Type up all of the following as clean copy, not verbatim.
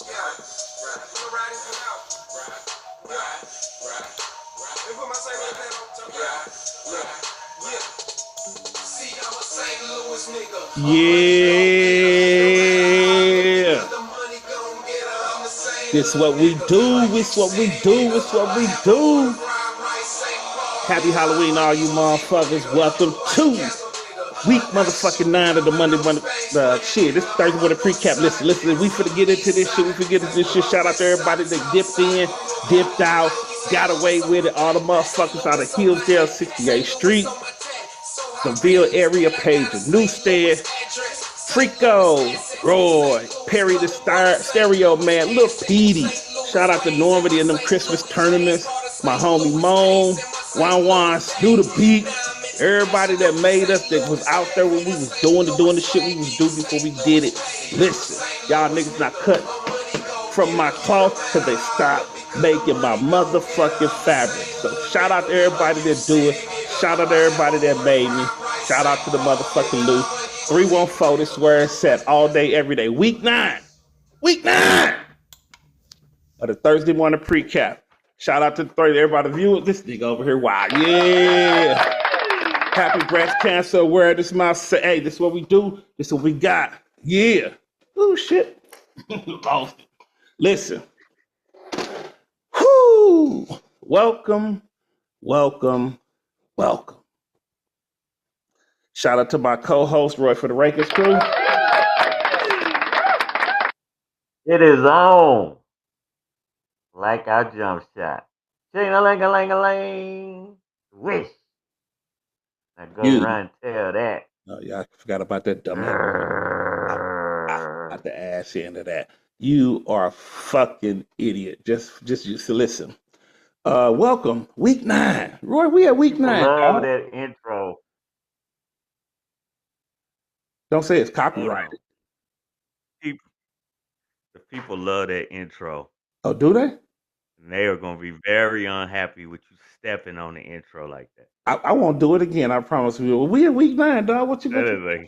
Yeah. This what we do. This what we do. This what we do. Happy Halloween, all you motherfuckers. Welcome to week motherfucking 9 of the Monday. Shit, this Thursday morning pre-cap. Listen. We finna get into this shit. We finna get into this shit. Shout out to everybody that dipped in, dipped out, got away with it. All the motherfuckers out of Hillsdale, 68th Street, the Ville area page of Newstead, Frico, Roy, Perry the Stereo Man, Lil Petey. Shout out to Normandy and them Christmas tournaments. My homie Moan, Wan, Do the Beat. Everybody that made us, that was out there when we was doing the shit we was doing before we did it. Listen, y'all niggas not cut from my cloth because they stopped making my motherfucking fabric. So shout out to everybody that do it. Shout out to everybody that made me. Shout out to the motherfucking Lou. 314, this is where it's set all day, every day. Week 9 of the Thursday morning pre-cap. Shout out to everybody viewing this nigga over here. Wow, yeah. Happy breast cancer awareness month. Hey, this is what we do. This is what we got. Yeah. Oh shit. Lost it. Listen. Whoo. Welcome. Shout out to my co-host Roy for the Rakers crew. It is on. Like our jump shot. Ching-a-ling-a-ling-a-ling. Wish. Now go run and tell that. Oh, yeah, I forgot about that dumb I the ass end of that. You are a fucking idiot. Just listen. Welcome, week 9. Roy, we at week 9. Love that intro. Don't say it's copyrighted. The people love that intro. Oh, do they? And they are going to be very unhappy with you stepping on the intro like that. I won't do it again. I promise you. We at week 9, dog. What you gonna do?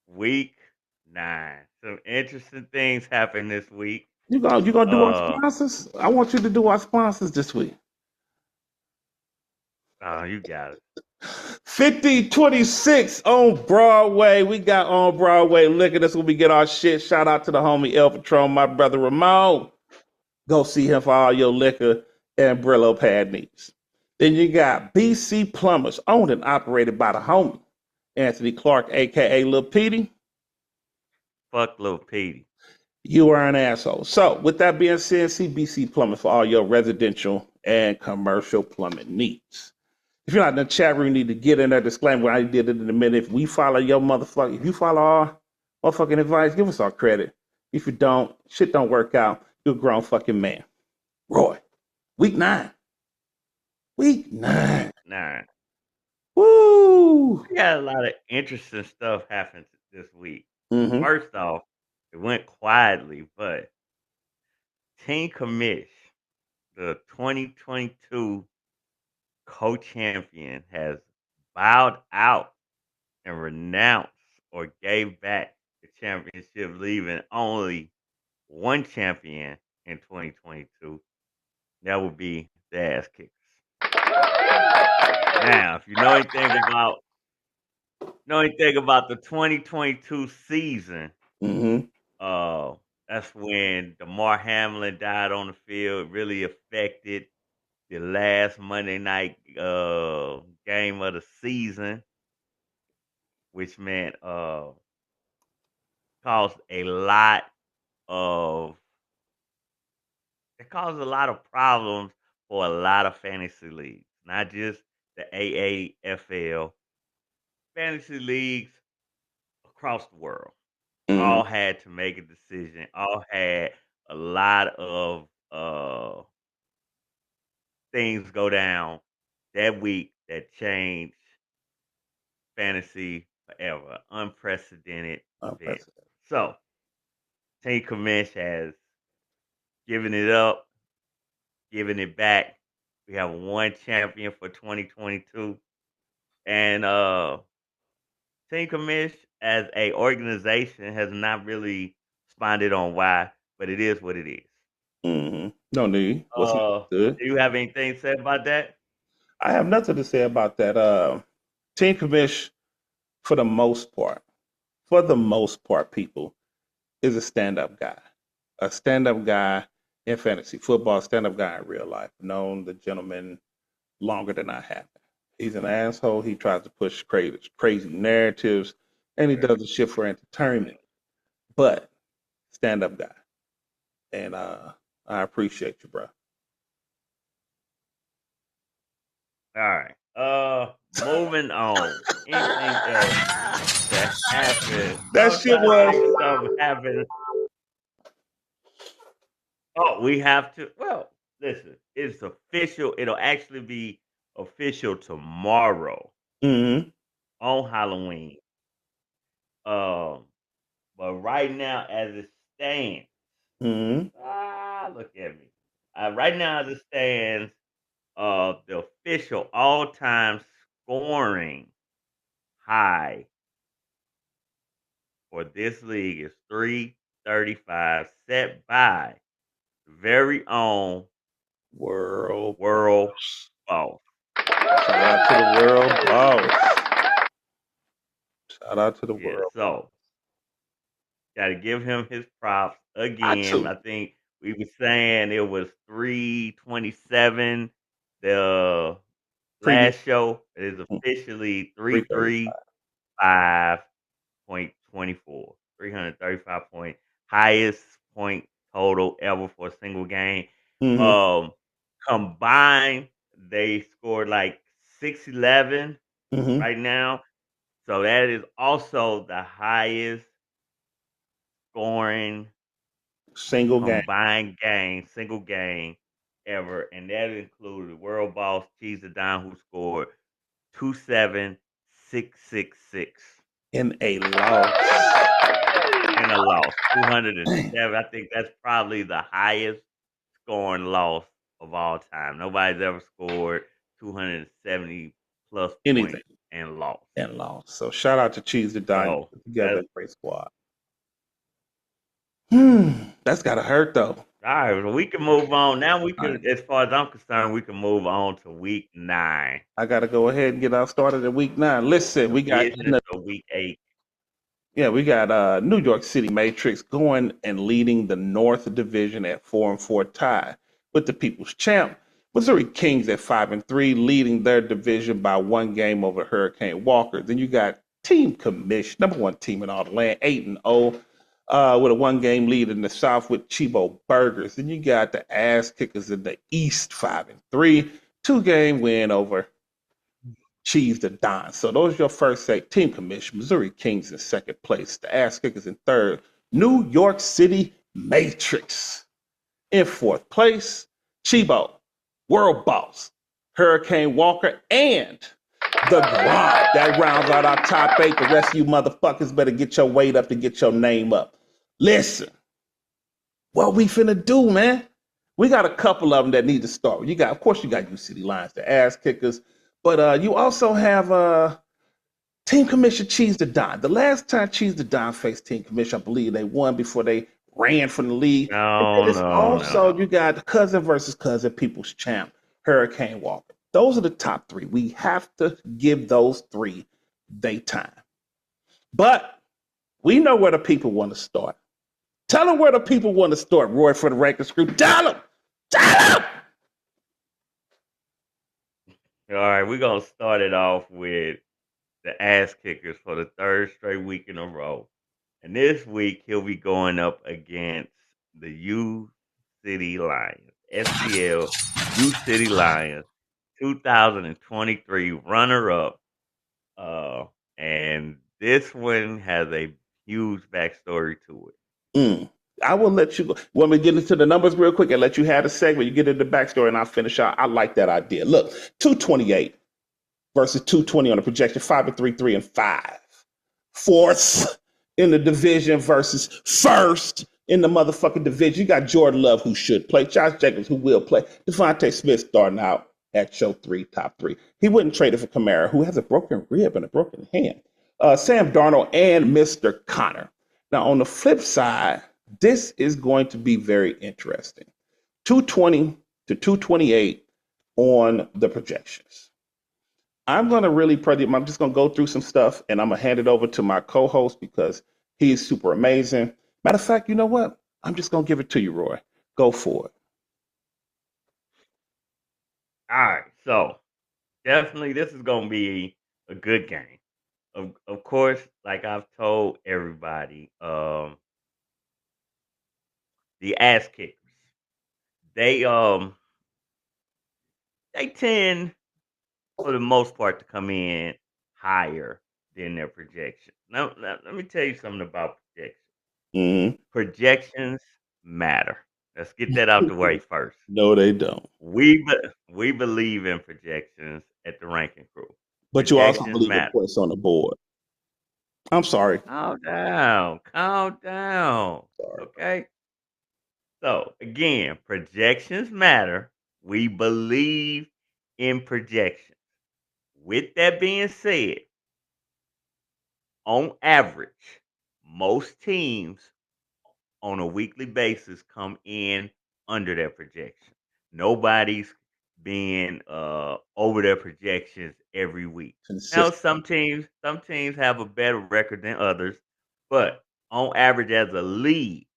Week 9. Some interesting things happen this week. You gonna do our sponsors? I want you to do our sponsors this week. Oh, you got it. 5026 on Broadway. We got on Broadway liquor. That's where we get our shit. Shout out to the homie El Patron, my brother Ramon. Go see him for all your liquor and Brillo pad needs. Then you got BC Plumbers, owned and operated by the homie Anthony Clark, aka Lil Petey. Fuck Lil Petey. You are an asshole. So, with that being said, CBC Plumbing for all your residential and commercial plumbing needs. If you're not in the chat room, you need to get in there. Disclaimer, I did it in a minute. If we follow your motherfucker, if you follow our motherfucking advice, give us our credit. If you don't, shit don't work out. You're a grown fucking man. Roy, week 9. Week 9. Woo! We got a lot of interesting stuff happened this week. Mm-hmm. First off, it went quietly, but Team Commish, the 2022 co-champion, has bowed out and renounced or gave back the championship, leaving only one champion in 2022. That would be the Ass Kickers. Now, if you know anything about the 2022 season, that's when DeMar Hamlin died on the field. It really affected the last Monday night game of the season, which meant caused a lot of problems for a lot of fantasy leagues, not just the AAFL. Fantasy leagues across the world all had to make a decision. All had a lot of things go down that week that changed fantasy forever. Unprecedented. So, Team Commish has given it up, given it back. We have one champion for 2022. And Team Commish as a organization has not really responded on why, but it is what it is. Mm-hmm. No need. What's good? Do you have anything to say about that? I have nothing to say about that. Team commish, for the most part, people, is a stand-up guy. A stand-up guy in fantasy football, stand-up guy in real life. Known the gentleman longer than I have. He's an asshole. He tries to push crazy narratives, and he does the shit for entertainment. But stand-up guy, and I appreciate you, bro. All right. Moving on. Anything else that happened? That shit was. Something happened. Oh, we have to. Well, listen, it's official. It'll actually be official tomorrow Mm-hmm. on Halloween. But right now, as it stands, Mm-hmm. look at me. Right now, as it stands, the official all-time scoring high for this league is 335, set by the very own World Boss. Shout out to the World Boss. Shout out to the World. So got to give him his props again. I think we were saying it was 327 the last show. It is officially 335.24. 335 point, highest point total ever for a single game. Mm-hmm. Combined, they scored like 611 right now. So that is also the highest scoring single game ever, and that included World Boss Cheese the Don, who scored 27666 in a loss. 207. I think that's probably the highest scoring loss of all time. Nobody's ever scored 270 plus anything points and lost. So shout out to Cheese the Don. Together, a great squad. That's gotta hurt though. All right, well, we can move on. Now we can, as far as I'm concerned, we can move on to week 9. I gotta go ahead and get us started at week 9. Listen, we got week 8. Yeah, we got New York City Matrix going and leading the North Division at 4-4 tie with the People's Champ. Missouri Kings at 5-3, leading their division by 1 game over Hurricane Walker. Then you got Team Commish, number 1 team in all the land, 8-0, with a 1-game lead in the South with Chibo Burgers. Then you got the Ass Kickers in the East, 5-3, 2-game win over Cheese the Don. So those are your first 8. Team Commission, Missouri Kings in second place. The Ass Kickers in third. New York City Matrix in fourth place. Chibo, World Boss, Hurricane Walker, and the Grind. That rounds out our top 8. The rest of you motherfuckers better get your weight up to get your name up. Listen, what we finna do, man? We got a couple of them that need to start. Of course, you got U City Lions, the Ass Kickers. But you also have Team Commission Cheese the Don. The last time Cheese the Don faced Team Commission, I believe they won before they ran from the league. You got the cousin versus cousin, People's Champ, Hurricane Walker. Those are the top 3. We have to give those 3 their time. But we know where the people want to start. Tell them where the people want to start, Roy, for the Rankers Crew. Tell them! Tell them! All right, we're going to start it off with the Ass Kickers for the 3rd straight week in a row. And this week, he'll be going up against the U City Lions, SPL U City Lions, 2023 runner-up. And this one has a huge backstory to it. I will let you go. Want me to get into the numbers real quick and let you have a segment? You get into the backstory and I'll finish out. I like that idea. Look, 228 versus 220 on the projection, 5-3, 3-5. Fourth in the division versus first in the motherfucking division. You got Jordan Love, who should play, Josh Jacobs, who will play, Devontae Smith starting out at show 3, top 3. He wouldn't trade it for Kamara, who has a broken rib and a broken hand. Sam Darnold and Mr. Connor. Now, on the flip side, This is going to be very interesting. 220 to 228 on the projections. I'm going to really I'm just going to go through some stuff and I'm going to hand it over to my co-host because he's super amazing. Matter of fact, you know what? I'm just going to give it to you, Roy. Go for it. All right, so definitely this is gonna be a good game. Of course, like I've told everybody, the ass kickers, they they tend for the most part to come in higher than their projections. Now let me tell you something about projections. Mhm. Projections matter. Let's get that out the way first. No, they don't. We believe in projections at the ranking crew. But you also Projections believe in matter. points on the board. I'm sorry. Calm down. Calm down. Sorry. Okay. So again, projections matter. We believe in projections. With that being said, on average, most teams on a weekly basis come in under their projection. Nobody's being over their projections every week. Now Consistent. some teams have a better record than others, but on average as a league,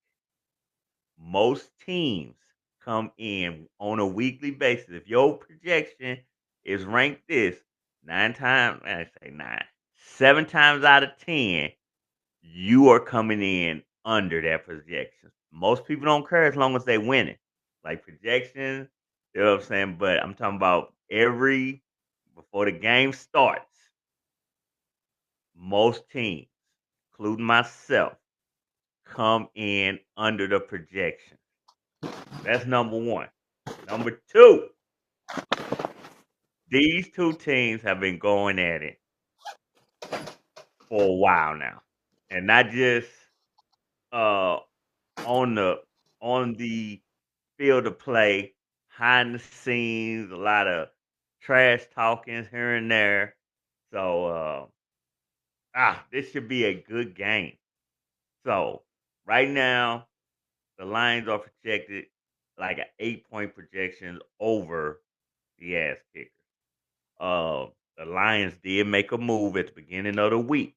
most teams come in on a weekly basis. If your projection is ranked this 9 times, I say 9, 7 times out of 10, you are coming in under that projection. Most people don't care as long as they win it. Like projections, you know what I'm saying? But I'm talking about before the game starts, most teams, including myself, come in under the projection. That's number one. Number two, these two teams have been going at it for a while now. And not just uh on the field of play, behind the scenes, a lot of trash talkings here and there. So this should be a good game. So right now, the Lions are projected like an 8-point projection over the ass kickers. Uh, the Lions did make a move at the beginning of the week.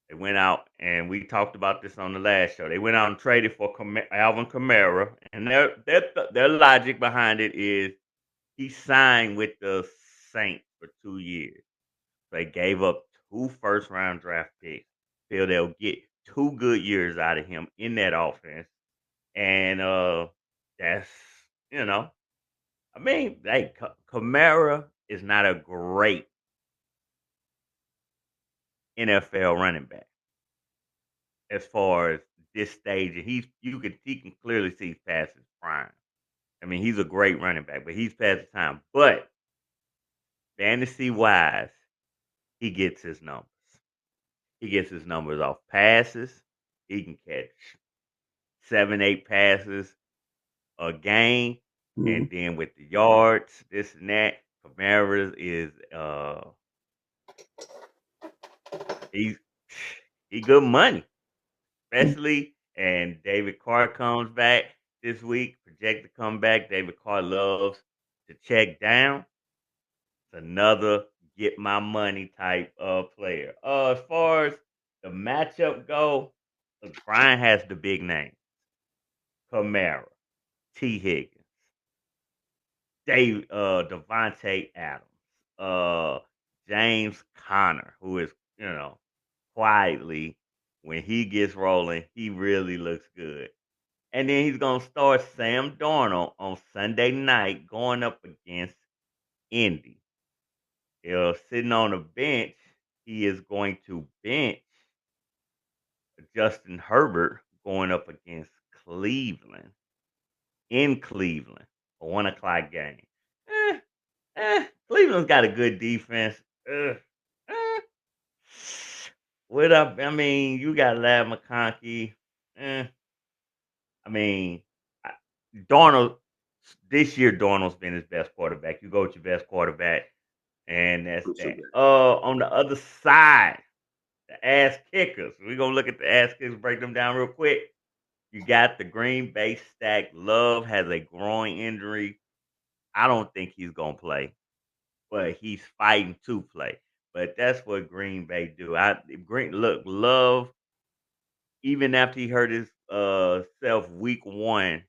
They went out, and we talked about this on the last show. They went out and traded for Alvin Kamara, and their logic behind it is he signed with the Saints for 2 years. They gave up 2 first-round draft picks. Feel they'll get 2 good years out of him in that offense, and that's you know, I mean, hey, Kamara is not a great NFL running back as far as this stage. He can clearly see he's past his prime. I mean, he's a great running back, but he's past his time. But fantasy wise, he gets his numbers. He gets his numbers off passes. He can catch 7, 8 passes a game, Mhm. and then with the yards, this and that, Kamara is he's he good money, especially. And David Carr comes back this week, projected to come back. David Carr loves to check down. It's another get my money type of player. As far as the matchup go, look, Brian has the big name: Kamara, T. Higgins, Devontae Adams, uh, James Conner, who is quietly, when he gets rolling, he really looks good. And then he's gonna start Sam Darnold on Sunday night going up against Indy. Sitting on the bench, he is going to bench Justin Herbert going up against Cleveland in Cleveland, a 1 o'clock game. Eh, Cleveland's got a good defense. Eh. What up? I mean, you got Lad McConkey. Eh, I mean, Darnold, this year, Darnold's been his best quarterback. You go with your best quarterback, and that's that. On the other side, the ass kickers. We're gonna look at the ass kickers, break them down real quick. You got the Green Bay stack. Love has a groin injury. I don't think he's gonna play, but he's fighting to play. But that's what Green Bay do. Look, Love, even after he hurt his self week one,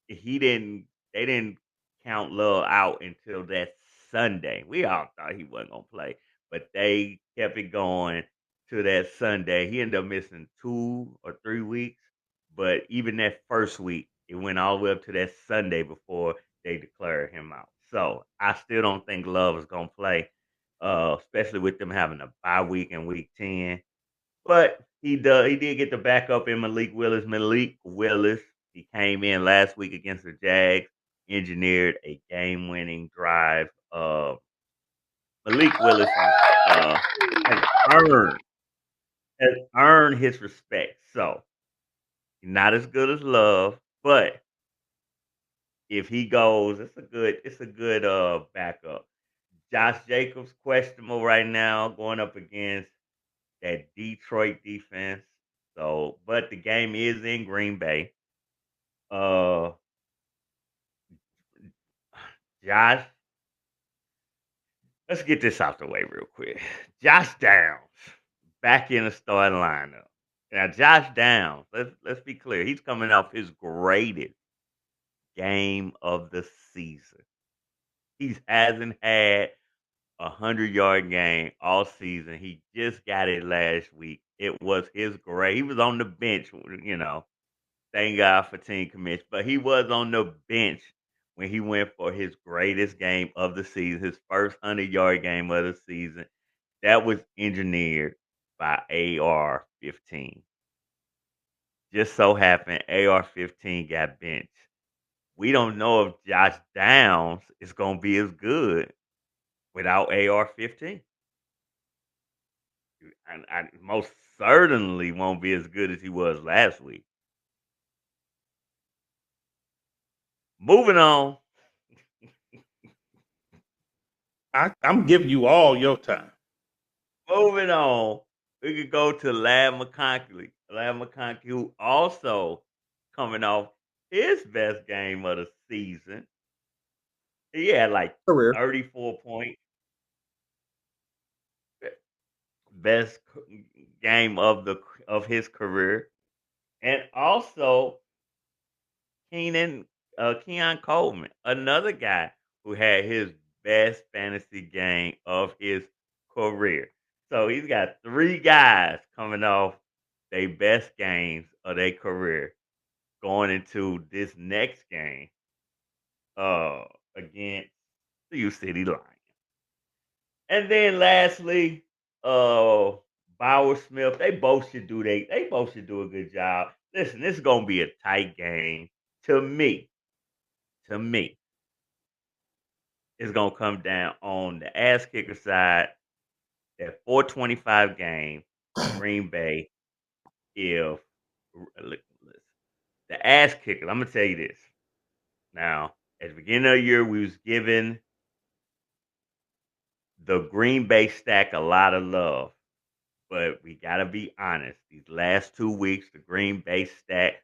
he didn't they didn't count Love out until that Sunday. We all thought he wasn't gonna play, but they kept it going to that Sunday. He ended up missing 2 or 3 weeks, but even that first week, it went all the way up to that Sunday before they declared him out. So I still don't think Love is gonna play, especially with them having a bye week in week 10. But he did get the backup in Malik Willis. Malik Willis, he came in last week against the Jags, engineered a game-winning drive. Malik Willis has earned has earned his respect. So not as good as Love, but if he goes, it's a good backup. Josh Jacobs questionable right now, going up against that Detroit defense. So, but the game is in Green Bay. Uh, Josh, let's get this out the way real quick. Josh Downs back in the starting lineup. Now, Josh Downs, let's be clear, he's coming off his greatest game of the season. He hasn't had 100-yard game all season. He just got it last week. It was his great. He was on the bench, you know. Thank God for team commission. But he was on the bench when he went for his greatest game of the season, his first 100-yard game of the season. That was engineered by AR-15. Just so happened AR-15 got benched. We don't know if Josh Downs is going to be as good without AR-15. I most certainly won't be as good as he was last week. Moving on. I'm giving you all your time. Moving on. We could go to Lad McConkey. Lad McConkey, who also coming off his best game of the season. He had like Career. 34 points. Best game of his career. And also Keon Coleman, another guy who had his best fantasy game of his career. So he's got three guys coming off their best games of their career going into this next game against the U City Lions. And then lastly, Bauer Smith, they both should do a good job. Listen, this is gonna be a tight game to me. To me, it's gonna come down on the ass kicker side. That 425 game, Green Bay. If the ass kicker, I'm gonna tell you this. Now, at the beginning of the year, we was giving the Green Bay stack a lot of love, but we gotta be honest. These last 2 weeks, the Green Bay stack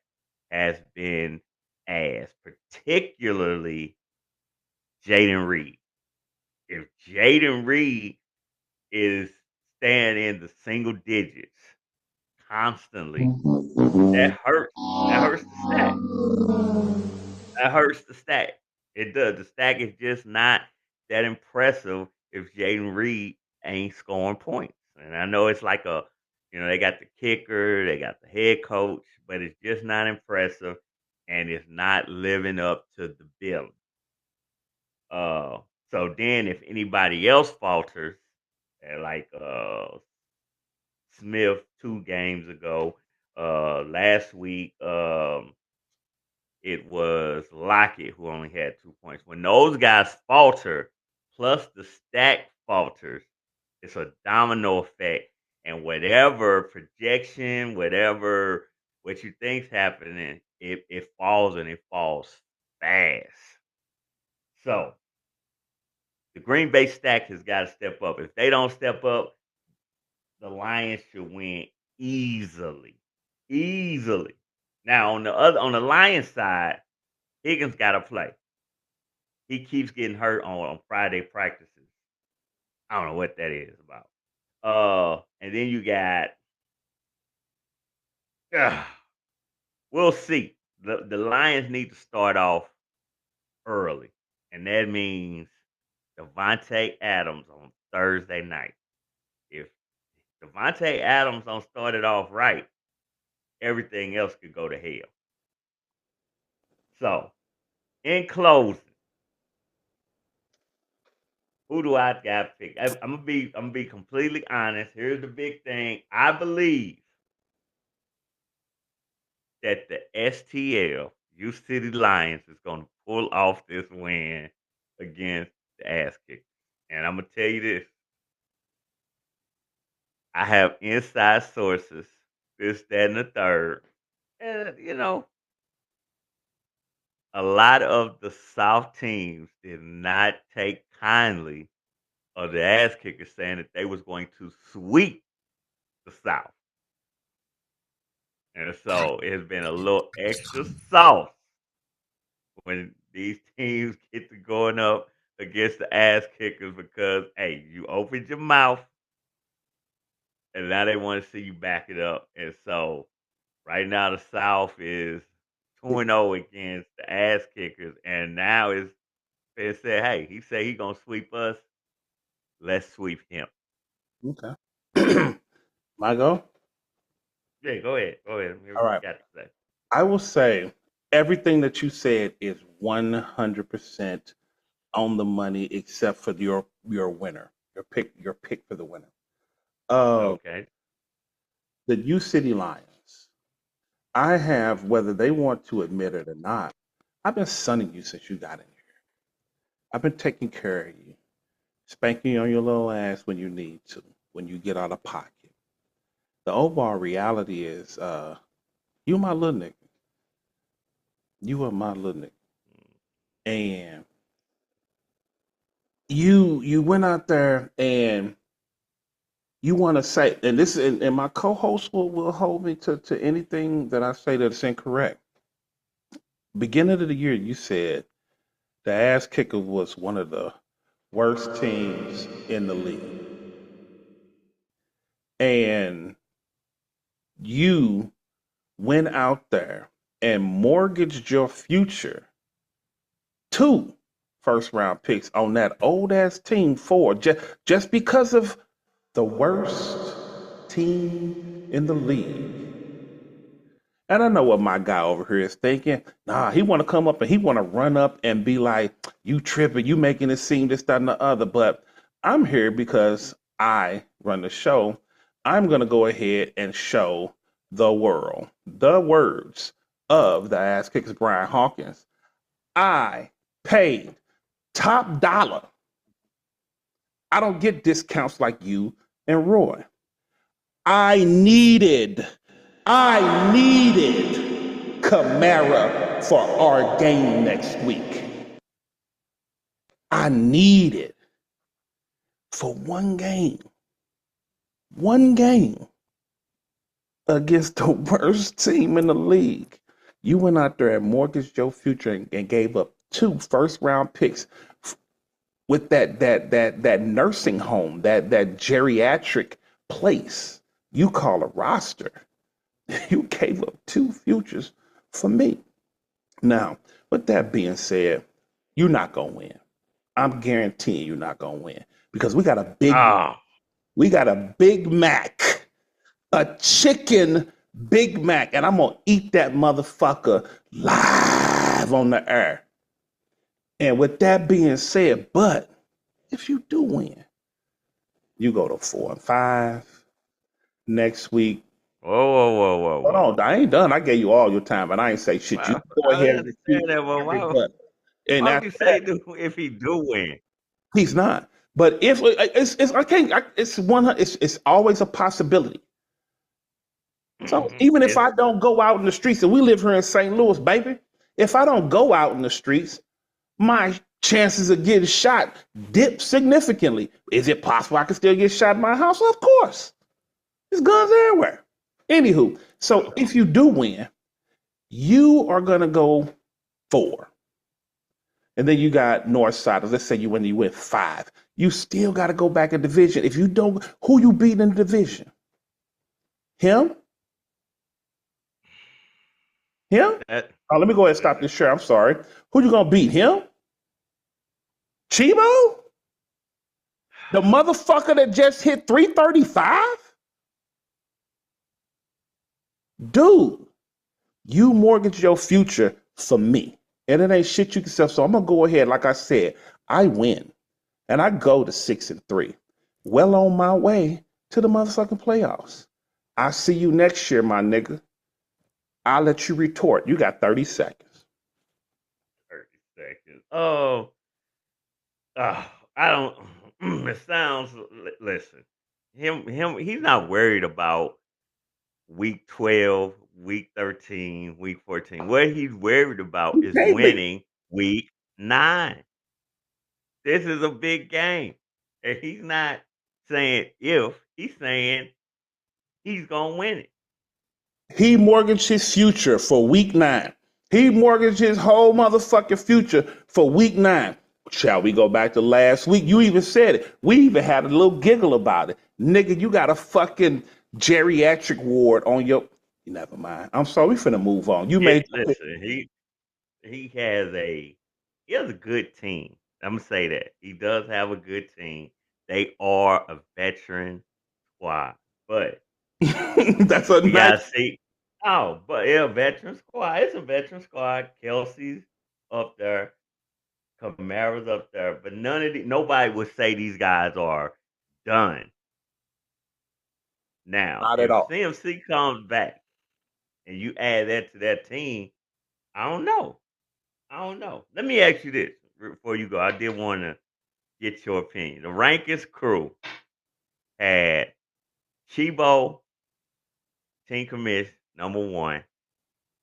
has been ass, particularly Jaden Reed. If Jaden Reed is staying in the single digits constantly, that hurts. That hurts the stack. That hurts the stack. It does. The stack is just not that impressive if Jaden Reed ain't scoring points. And I know it's like they got the kicker, they got the head coach, but it's just not impressive, and it's not living up to the bill. So then if anybody else falters, like Smith 2 games ago, last week, it was Lockett who only had 2 points. When those guys falter, plus the stack falters, it's a domino effect. And whatever projection, whatever what you think's happening, it falls and it falls fast. So the Green Bay stack has got to step up. If they don't step up, the Lions should win easily. Easily. Now on the Lions side, Higgins got to play. He keeps getting hurt on Friday practices. I don't know what that is about. And then you got, we'll see. The Lions need to start off early, and that means Devontae Adams on Thursday night. If Devontae Adams don't start it off right, everything else could go to hell. So, in closing, who do I got to pick? I'm gonna be completely honest. Here's the big thing. I believe that the STL U City Lions is gonna pull off this win against the Ass Kickers. And I'm gonna tell you this. I have inside sources, this, that, and the third. And a lot of the South teams did not take kindly of the Ass Kickers saying that they was going to sweep the South. And so it has been a little extra sauce when these teams get to going up against the Ass Kickers because, hey, you opened your mouth and now they want to see you back it up. And so right now the South is 2-0 against the Ass Kickers. And now it said, hey, he said he going to sweep us. Let's sweep him. Okay. My go? Yeah, go ahead. Go ahead. All right. Got to say. I will say everything that you said is 100% on the money, except for your winner, your pick for the winner. Okay. The U City Lions. I have, whether they want to admit it or not, I've been sunning you since you got in here. I've been taking care of you, spanking you on your little ass when you need to, when you get out of pocket. The overall reality is, you my little nigga. You are my little nigga. And you went out there and you want to say, and this, and my co-host will hold me to anything that I say that's incorrect. Beginning of the year, you said the Ass Kicker was one of the worst teams in the league, and you went out there and mortgaged your future 2 first-round picks on that old-ass team for just because of the worst team in the league. And I know what my guy over here is thinking. Nah, he want to come up and he want to run up and be like, you tripping, you making it seem this, that, and the other. But I'm here because I run the show. I'm going to go ahead and show the world the words of the Ass Kickers Brian Hawkins. I paid top dollar. I don't get discounts like you and Roy. I needed Kamara for our game next week. I needed for one game against the worst team in the league. You went out there and mortgaged your future and gave up 2 first-round picks with that nursing home, that geriatric place you call a roster. You gave up 2 futures for me. Now, with that being said, you're not gonna win. I'm guaranteeing you're not gonna win because we got a Big Mac, a chicken Big Mac, and I'm gonna eat that motherfucker live on the air. And with that being said, but if you do win, you go to 4-5 next week. Whoa. Hold on, I ain't done. I gave you all your time, and I ain't say shit. You go ahead and repeat that. And why would you say if he do win? He's not. But if I can't, it's 100. It's always a possibility. So even if I don't go out in the streets, and we live here in St. Louis, baby, if I don't go out in the streets, my chances of getting shot dip significantly. Is it possible I can still get shot in my house? Of course. There's guns everywhere. Anywho, so if you do win, You are gonna go 4. And then you got Northside. Let's say when you win 5. You still gotta go back a division. If you don't, who you beat in the division? Him? Him? That, Oh, let me go ahead and stop this share. I'm sorry. Who you gonna beat? Him? Chibo? The motherfucker that just hit 335? Dude, you mortgage your future for me. And it ain't shit you can sell. So I'm gonna go ahead, like I said, I win. And I go to 6-3. Well on my way to the motherfucking playoffs. I see you next year, my nigga. I'll let you retort. You got 30 seconds. 30 seconds. I don't. It sounds. Listen, he's not worried about week 12, week 13, week 14. What he's worried about is winning week 9. This is a big game. And he's not saying if, he's saying he's going to win it. He mortgaged his future for week 9. He mortgaged his whole motherfucking future for week 9. Shall we go back to last week? You even said it. We even had a little giggle about it. Nigga, you got a fucking geriatric ward on your... Never mind. I'm sorry, we finna move on. You made... Listen, he has a good team. I'm gonna say that. He does have a good team. They are a veteran squad. But that's a we nice... gotta see. Oh, but yeah, veteran squad. It's a veteran squad. Kelsey's up there. Kamara's up there. But nobody would say these guys are done. Now, Not if at all. CMC comes back and you add that to that team, I don't know. Let me ask you this before you go. I did want to get your opinion. The Rankins crew had Chibo, Team Commish, number 1.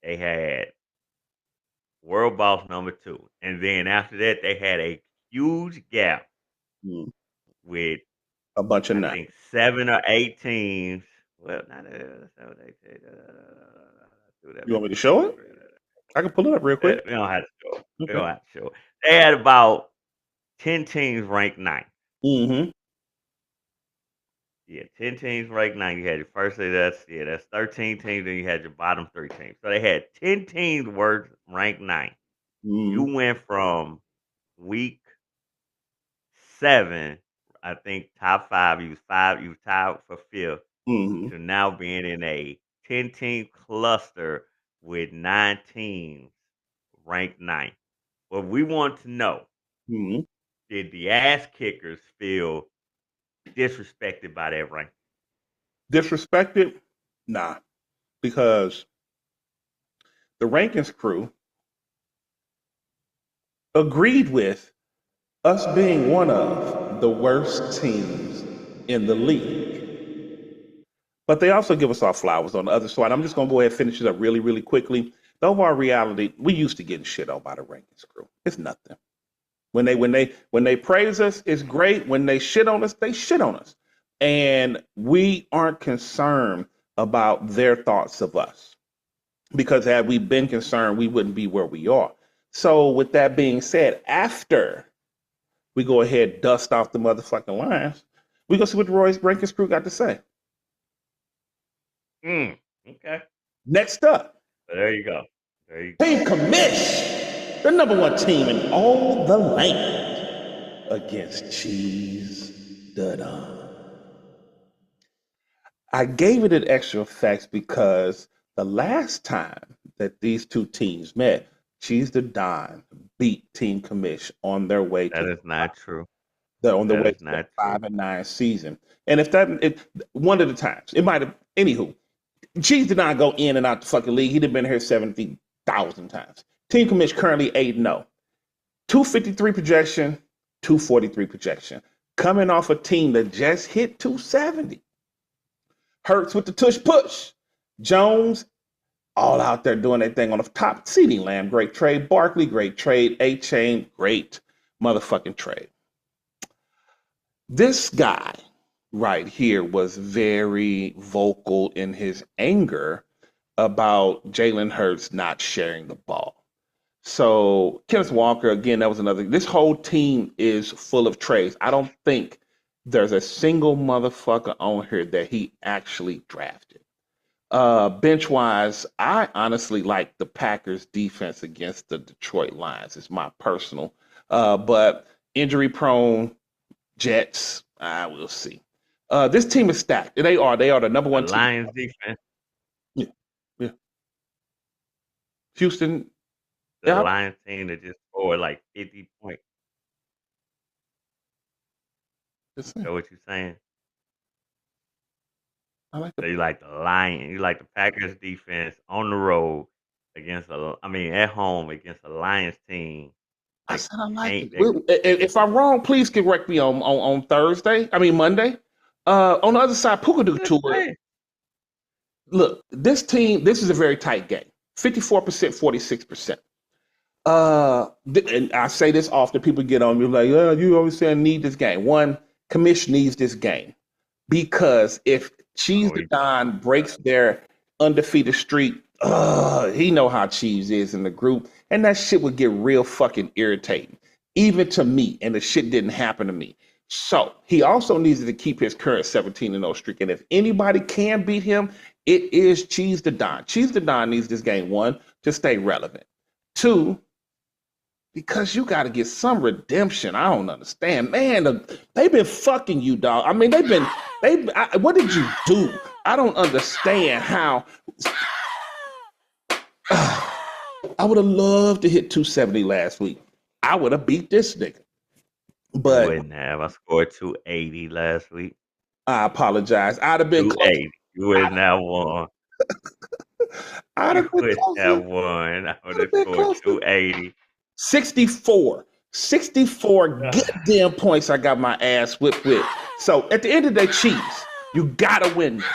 They had World Boss, number 2. And then after that, they had a huge gap with a bunch of I think 7 or 8 teams. Well, not 7, 8 teams. You want me to show it? I can pull it up real quick. We don't have to show it. We don't have to show it. They had about 10 teams ranked 9th. Mm-hmm. Yeah, 10 teams ranked 9. You had your first day. That's 13 teams. Then you had your bottom 3 teams. So they had 10 teams worth ranked 9. You went from week 7, I think top 5. You was tied for 5th. To now being in a 10-team cluster with 9 teams ranked 9th. What we want to know, did the ass kickers feel disrespected by that ranking? Disrespected? Nah. Because the Rankins crew agreed with us being one of the worst teams in the league. But they also give us our flowers on the other side. I'm just going to go ahead and finish it up really, really quickly. The overall reality, we used to getting shit on by the Rankins crew. It's nothing. When they praise us, it's great. When they shit on us, they shit on us. And we aren't concerned about their thoughts of us. Because had we been concerned, we wouldn't be where we are. So with that being said, after we go ahead, dust off the motherfucking lines, we go see what the Royce Rankins crew got to say. Okay. Next up. There you go. Team Commish, the number 1 team in all the land, against Cheese Dudon. I gave it an extra effects because the last time that these 2 teams met, Cheese the Don beat Team Commish on their way to... That is not true. They're on their way to the 5-9 season. And if one of the times, it might have, anywho, Cheese did not go in and out the fucking league. He'd have been here 70,000 times. Team Commish currently 8-0. 253 projection, 243 projection. Coming off a team that just hit 270. Hurts with the tush push. Jones, all out there doing their thing on the top. CeeDee Lamb, great trade. Barkley, great trade. A-Chain, great motherfucking trade. This guy right here was very vocal in his anger about Jalen Hurts not sharing the ball. So Kenneth Walker, again, that was another. This whole team is full of trades. I don't think there's a single motherfucker on here that he actually drafted. Bench wise, I honestly like the Packers defense against the Detroit Lions. It's my personal. But injury prone Jets, I will see. This team is stacked. They are the number The one team. Lions defense, Yeah, yeah. Houston, the yeah, Lions team that just scored like 50 points. that's Is it. that what you're saying? I like So the. you like the Lions, you like the Packers defense on the road against at home against a Lions team I that said I like can't it. that, that If I'm wrong, please correct me on Thursday. I mean Monday. On the other side, Puka just Tua. saying. Look, this team. This is a very tight game. 54%, 46%. And I say this often. People get on me like, "Oh, you always say I need this game." One, Commish needs this game because if Cheese Oh, the Don breaks their undefeated streak, he know how Cheese is in the group, and that shit would get real fucking irritating, even to me. And the shit didn't happen to me. So he also needs to keep his current 17-0 streak. And if anybody can beat him, it is Cheese the Don. Cheese the Don needs this game, one, to stay relevant. Two, because you got to get some redemption. I don't understand, man. They've been fucking you, dog. I mean, what did you do? I don't understand how. I would have loved to hit 270 last week. I would have beat this nigga. you But wouldn't have. I scored 280 last week. I apologize. I'd have been close. 280. You wouldn't have won. I'd You have been wouldn't have closer. won. I would I'd have have been scored closer. 280. 64. 64 goddamn points I got my ass whipped with. So at the end of the day, Chiefs, you gotta win this.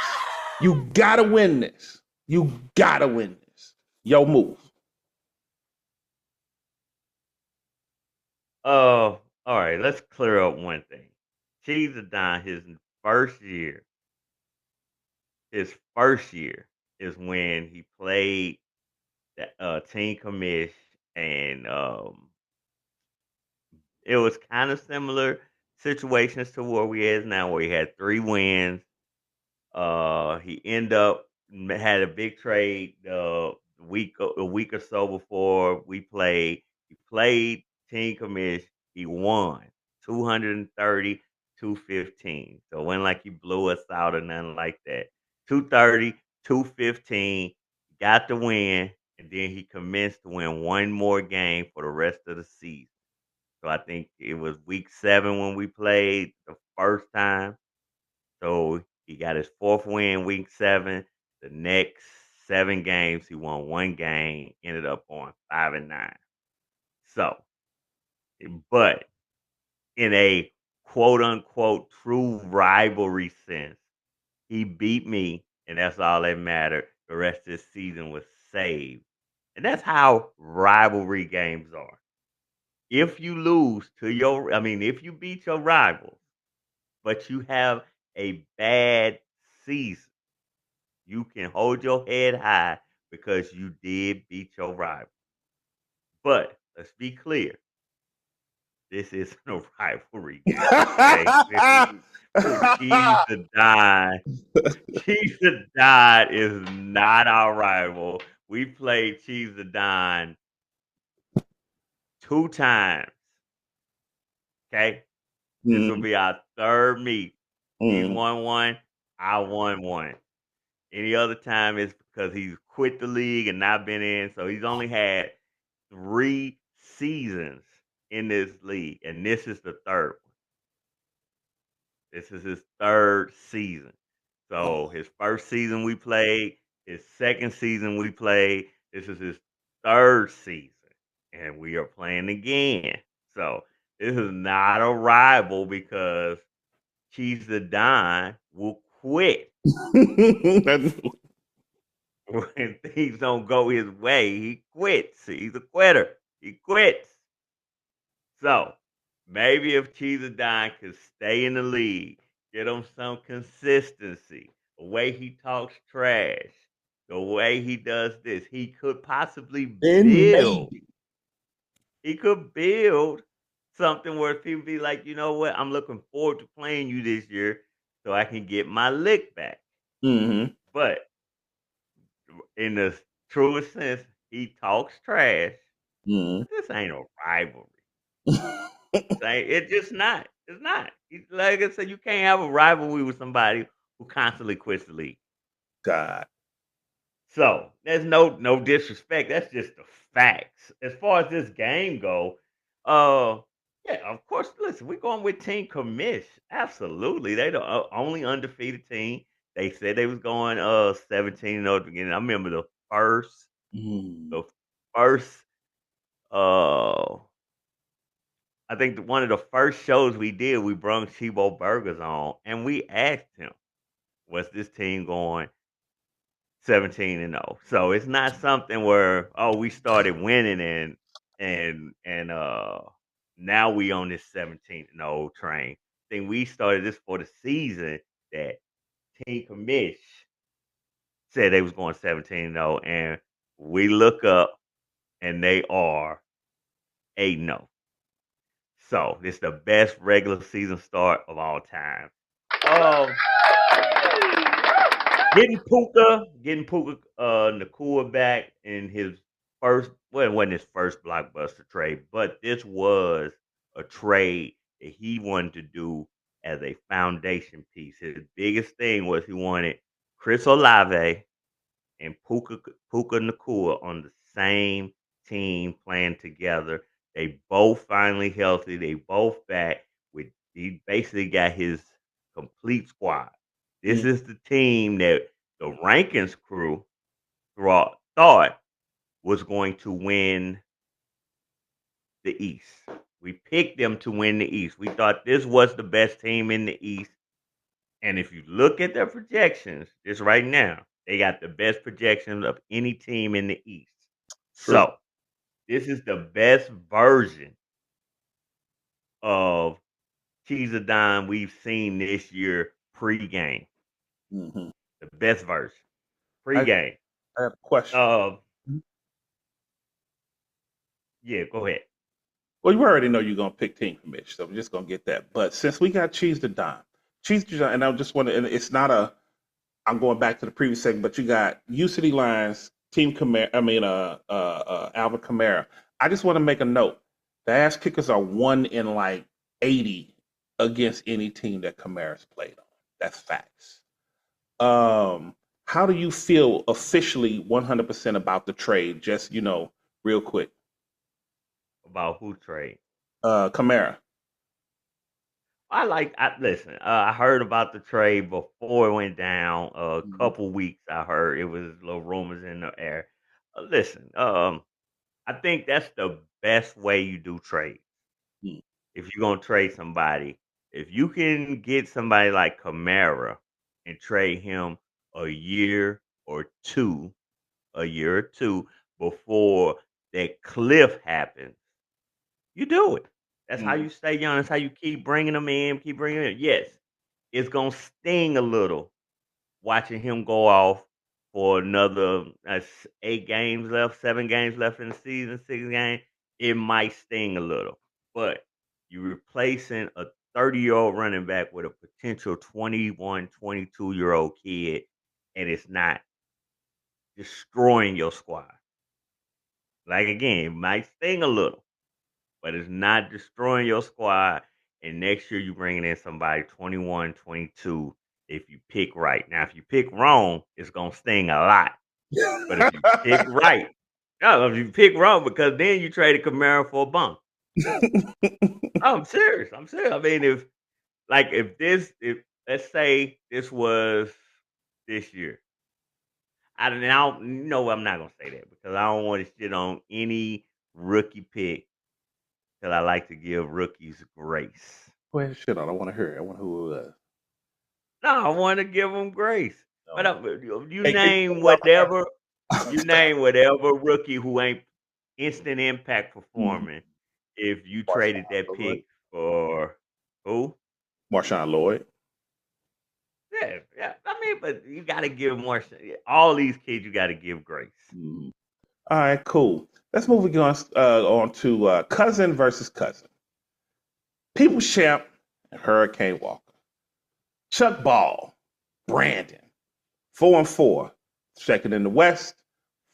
You gotta win this. You gotta win this. Yo, move. Oh, all right. Let's clear up one thing. Cheese of Don, first year, his first year is when he played the team commish, and it was kind of similar situations to where we is now, where he had 3 wins. He ended up had a big trade a week or so before we played. He played team commish. He won 230, 215. So it wasn't like he blew us out or nothing like that. 230, 215, got the win, and then he commenced to win one more game for the rest of the season. So I think it was week 7 when we played the first time. So he got his 4th win week 7. The next 7 games, he won 1 game, ended up on 5-9. So, but in a quote unquote true rivalry sense, he beat me, and that's all that mattered. The rest of the season was saved. And that's how rivalry games are. If you lose to if you beat your rivals, but you have a bad season, you can hold your head high because you did beat your rival. But let's be clear, this isn't a rivalry game, okay? Cheese the Dime. Cheese the Dime is not our rival. We played Cheese the Dime 2 times, okay? This will Mm, be our 3rd meet. He's mm. won 1, I won 1. Any other time is because he's quit the league and not been in, so he's only had 3 seasons in this league, and this is the 3rd one. This is his 3rd season. So his 1st season we played, his 2nd season we played. This is his 3rd season, and we are playing again. So this is not a rival because Chiefs the Don will quit when things don't go his way. He quits. He's a quitter. He quits. So maybe if Cheese Don could stay in the league, get him some consistency, the way he talks trash, the way he does this, he could possibly Then build. maybe. He could build something where people be like, you know what? I'm looking forward to playing you this year, so I can get my lick back. Mm-hmm. But in the truest sense, he talks trash. Mm-hmm. This ain't a rivalry. It's just not. It's not. Like I said, you can't have a rivalry with somebody who constantly quits the league. God. So there's no disrespect. That's just the facts. As far as this game go, uh, yeah, of course. Listen, we're going with Team Commish. Absolutely, they the only undefeated team. They said they was going 17-0 at the beginning. I remember Mm. the first uh I think one of the first shows we did, we brung Chibo Burgers on, and we asked him, "Was this team going 17-0?" So it's not something where we started winning and now we on this 17-0 train. I think we started this for the season that Team Commish said they was going 17-0, and we look up and they are 8-0. So it's the best regular season start of all time. Getting Puka Nakua back in his it wasn't his first blockbuster trade, but this was a trade that he wanted to do as a foundation piece. His biggest thing was he wanted Chris Olave and Puka Nakua on the same team playing together. They both finally healthy. They both back. He basically got his complete squad. This Mm. is the team that the Rankins crew thought was going to win the East. We picked them to win the East. We thought this was the best team in the East. And if you look at their projections, just right now, they got the best projections of any team in the East. True. So this is the best version of Cheese a Dime we've seen this year pre-game. Mm-hmm. The best version I pre-game. have a question. Yeah, go ahead. Well, you already know you're gonna pick Team Commish, so we're just gonna get that. But since we got Cheese the Dime, and I just want to, and it's not a. I'm going back to the previous segment, but you got U City Lions, Team Camara. I mean, Albert Kamara. I just want to make a note. The ass kickers are 1 in like 80 against any team that Kamara's played on. That's facts. How do you feel officially 100% about the trade? Just real quick. About who trade? Kamara. Listen, I heard about the trade before it went down. A Mhm. couple weeks I heard it was little rumors in the air. Listen, I think that's the best way you do trade. Mm. If you're gonna trade somebody, if you can get somebody like Kamara and trade him a year or two, a year or two before that cliff happens, you do it. That's how Mhm. you stay young. That's how you keep bringing them in, keep bringing them in. Yes, it's gonna sting a little watching him go off for another 8 games left, 7 games left in the season, 6 games. It might sting a little, but you're replacing a 30-year-old running back with a potential 21, 22-year-old kid, and it's not destroying your squad. Like again, it might sting a little, but it's not destroying your squad. And next year you bringing in somebody 21, 22 if you pick right. Now, if you pick wrong, it's gonna sting a lot. But if you pick right, no, if you pick wrong, because then you traded Kamara for a bump. I'm serious. I'm serious. I mean, if let's say this was this year, I'm not gonna say that because I don't want to shit on any rookie pick because I like to give rookies grace. Well, shit, I don't want to hear it. I want who it was. No, I want to give them grace. But No. you Hey, can you name put it up whatever you name whatever rookie who ain't instant impact there? Mhm. performing. If you traded Marshawn that Lloyd. pick for who? Marshawn Lloyd. Yeah. I mean, but you got to give more. All these kids, you got to give grace. Mhm. All right, cool. Let's move on to cousin versus cousin. People's Champ and Hurricane Walker. Chuck Ball, Brandon, 4-4, second in the West,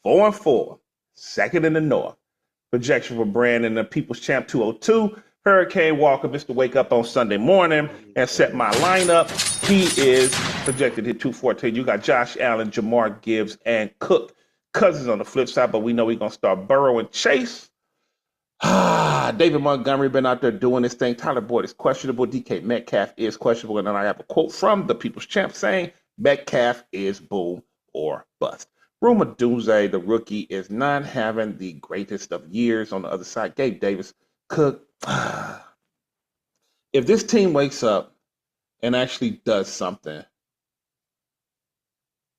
4-4, second in the North. Projection for Brandon, the People's Champ 202. Hurricane Walker, Mr. Wake Up on Sunday morning and set my lineup. He is projected to hit 214. You got Josh Allen, Jamar Gibbs, and Cook. Cousins on the flip side, but we know we're going to start Burrow and Chase. David Montgomery been out there doing this thing. Tyler Boyd is questionable. DK Metcalf is questionable. And then I have a quote from the People's Champ saying Metcalf is boom or bust. Roma Dunze, the rookie, is not having the greatest of years. On the other side, Gabe Davis, Cook. If this team wakes up and actually does something,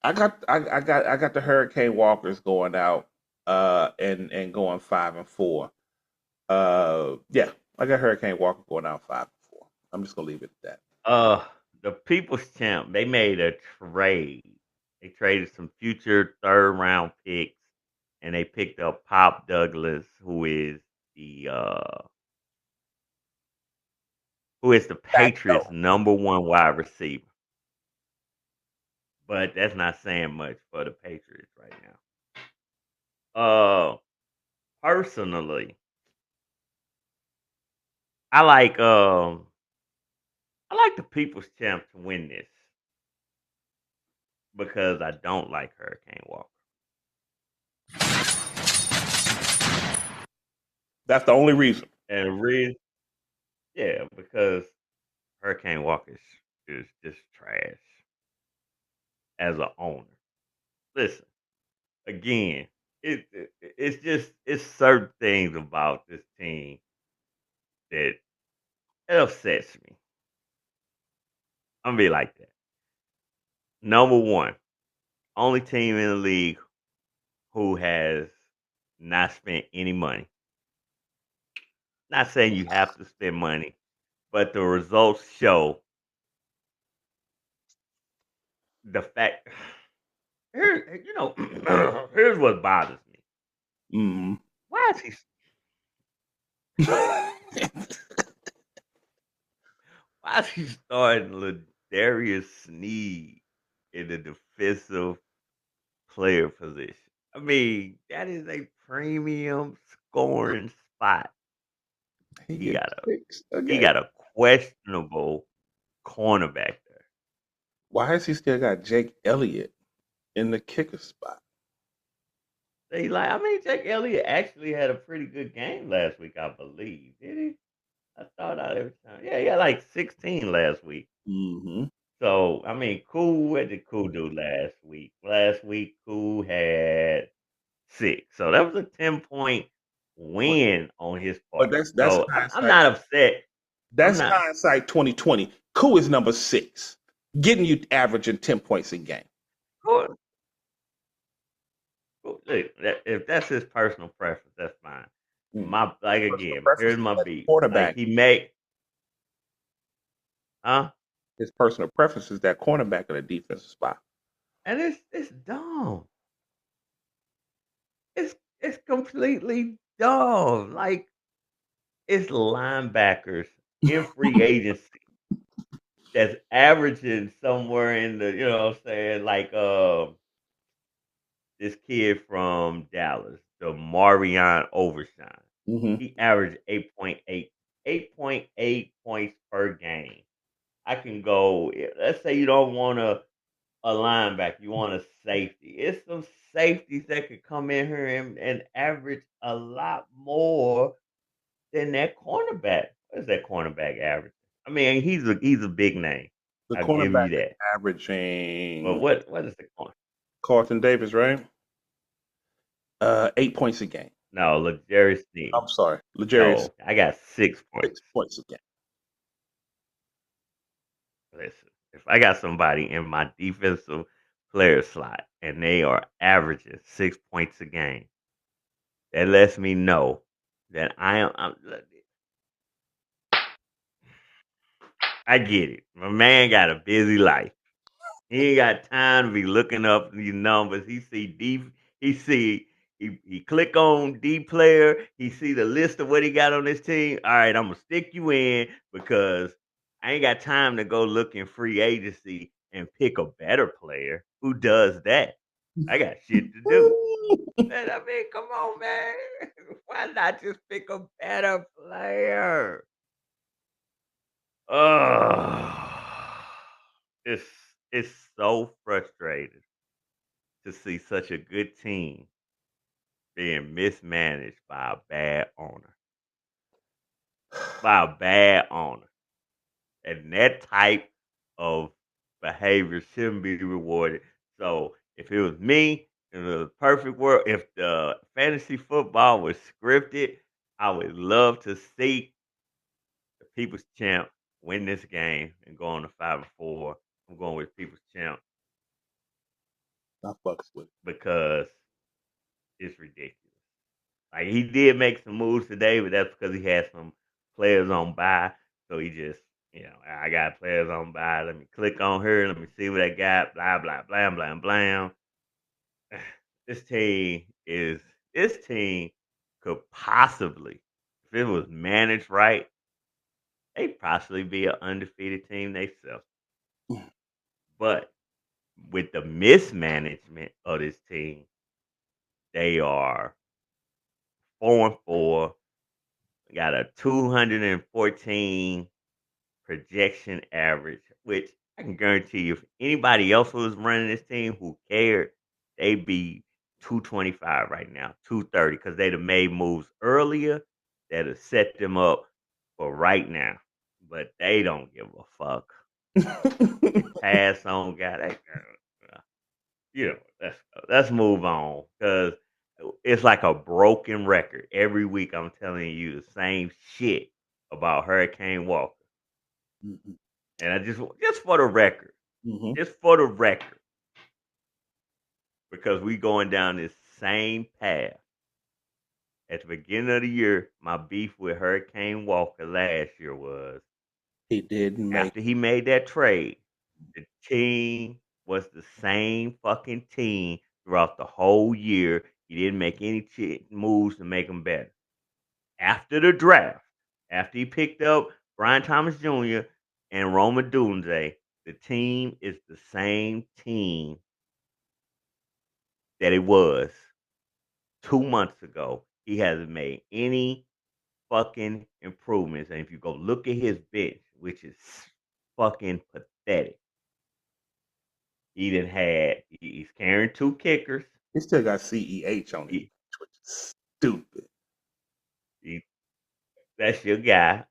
I got the Hurricane Walkers going out and going 5-4. Yeah, I got Hurricane Walker going out 5-4. I'm just gonna leave it at that. The People's Champ, they made a trade. They traded some future third round picks, and they picked up Pop Douglas, who is the Patriots' number one wide receiver. But that's not saying much for the Patriots right now. Personally, I like the People's Champ to win this because I don't like Hurricane Walker. That's the only reason. And the reason, yeah, because Hurricane Walker is just trash as an owner. Listen, again, it's certain things about this team that it upsets me. I'm gonna be like that. Number one, only team in the league who has not spent any money. Not saying you have to spend money, but the results show the fact. Here, here's what bothers me. Mm-hmm. Why is he? Why is he starting Ladarius Sneed in the defensive player position? I mean, that is a premium scoring spot. He got a questionable cornerback there. Why has he still got Jake Elliott in the kicker spot? Jake Elliott actually had a pretty good game last week, I believe. Did he? I thought out every time. Yeah, he had like 16 last week. Mm-hmm. So, Cool, what did Cool do last week? Last week, Cool had 6. So that was a 10-point win on his part. But so I'm not upset. That's hindsight 2020. Cool is number 6, getting you averaging 10 points a game. Cool. If that's his personal preference, that's fine. Here's my beat. Quarterback. He may, his personal preference is that cornerback in a defensive spot. And it's dumb. It's completely dumb. Like, it's linebackers in free agency that's averaging somewhere in the, you know what I'm saying, like this kid from Dallas, the Marion Overshine. Mm-hmm. He averaged 8.8 points per game. I can go, let's say you don't want a linebacker, you want a safety. It's some safeties that could come in here and average a lot more than that cornerback. What is that cornerback average? He's a big name. The cornerback is averaging. But what is the corner? Carlton Davis, right? 8 points a game. No, L'Jarius Sneed. I'm sorry, L'Jarius. No, I got 6 points. 6 points a game. Listen, if I got somebody in my defensive player slot and they are averaging 6 points a game, that lets me know that I get it. My man got a busy life. He ain't got time to be looking up these numbers. He see D. He see he click on D player. He see the list of what he got on his team. All right, I'm gonna stick you in because I ain't got time to go look in free agency and pick a better player. Who does that? I got shit to do. And I mean, come on, man. Why not just pick a better player? Oh, it's it's so frustrating to see such a good team being mismanaged by a bad owner. By a bad owner. And that type of behavior shouldn't be rewarded. So if it was me, in the perfect world, if the fantasy football was scripted, I would love to see the People's Champ win this game and go on to 5-4. I'm going with People's Champ I fucks with it. because it's ridiculous. Like he did make some moves today, but that's because he had some players on bye. So he just, I got players on bye. Let me click on her. Let me see what I got. Blah blah blah blah blah. This team could possibly, if it was managed right, they'd possibly be an undefeated team themselves. But with the mismanagement of this team, they are 4-4. Got a 214 projection average, which I can guarantee you, if anybody else was running this team who cared, they'd be 225 right now, 230, because they'd have made moves earlier that have set them up for right now. But they don't give a fuck. Pass on, guy. Let's move on because it's like a broken record. Every week I'm telling you the same shit about Hurricane Walker. Mhm. And I just for the record, Mhm. just for the record, because we going down this same path. At the beginning of the year, my beef with Hurricane Walker last year was He didn't make. after he made that trade, the team was the same fucking team throughout the whole year. He didn't make any moves to make them better. After the draft, after he picked up Brian Thomas Jr. and Roma Dunze, the team is the same team that it was 2 months ago. He hasn't made any fucking improvements. And if you go look at his bench, which is fucking pathetic, he's carrying 2 kickers. He still got CEH on it, He, which is stupid. he, that's your guy.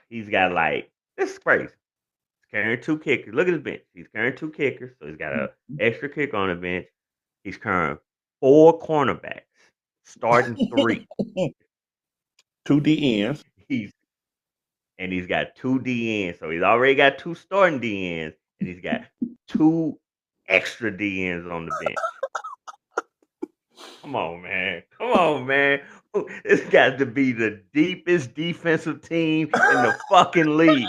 He's got like, this is crazy. He's carrying 2 kickers. Look at his bench. He's carrying 2 kickers, so he's got an extra kicker on the bench. He's carrying 4 cornerbacks, starting 3. 2 DNs. He's got 2 DNs, so he's already got 2 starting DNs, and he's got 2 extra DNs on the bench. Come on, man. Come on, man. This got to be the deepest defensive team in the fucking league.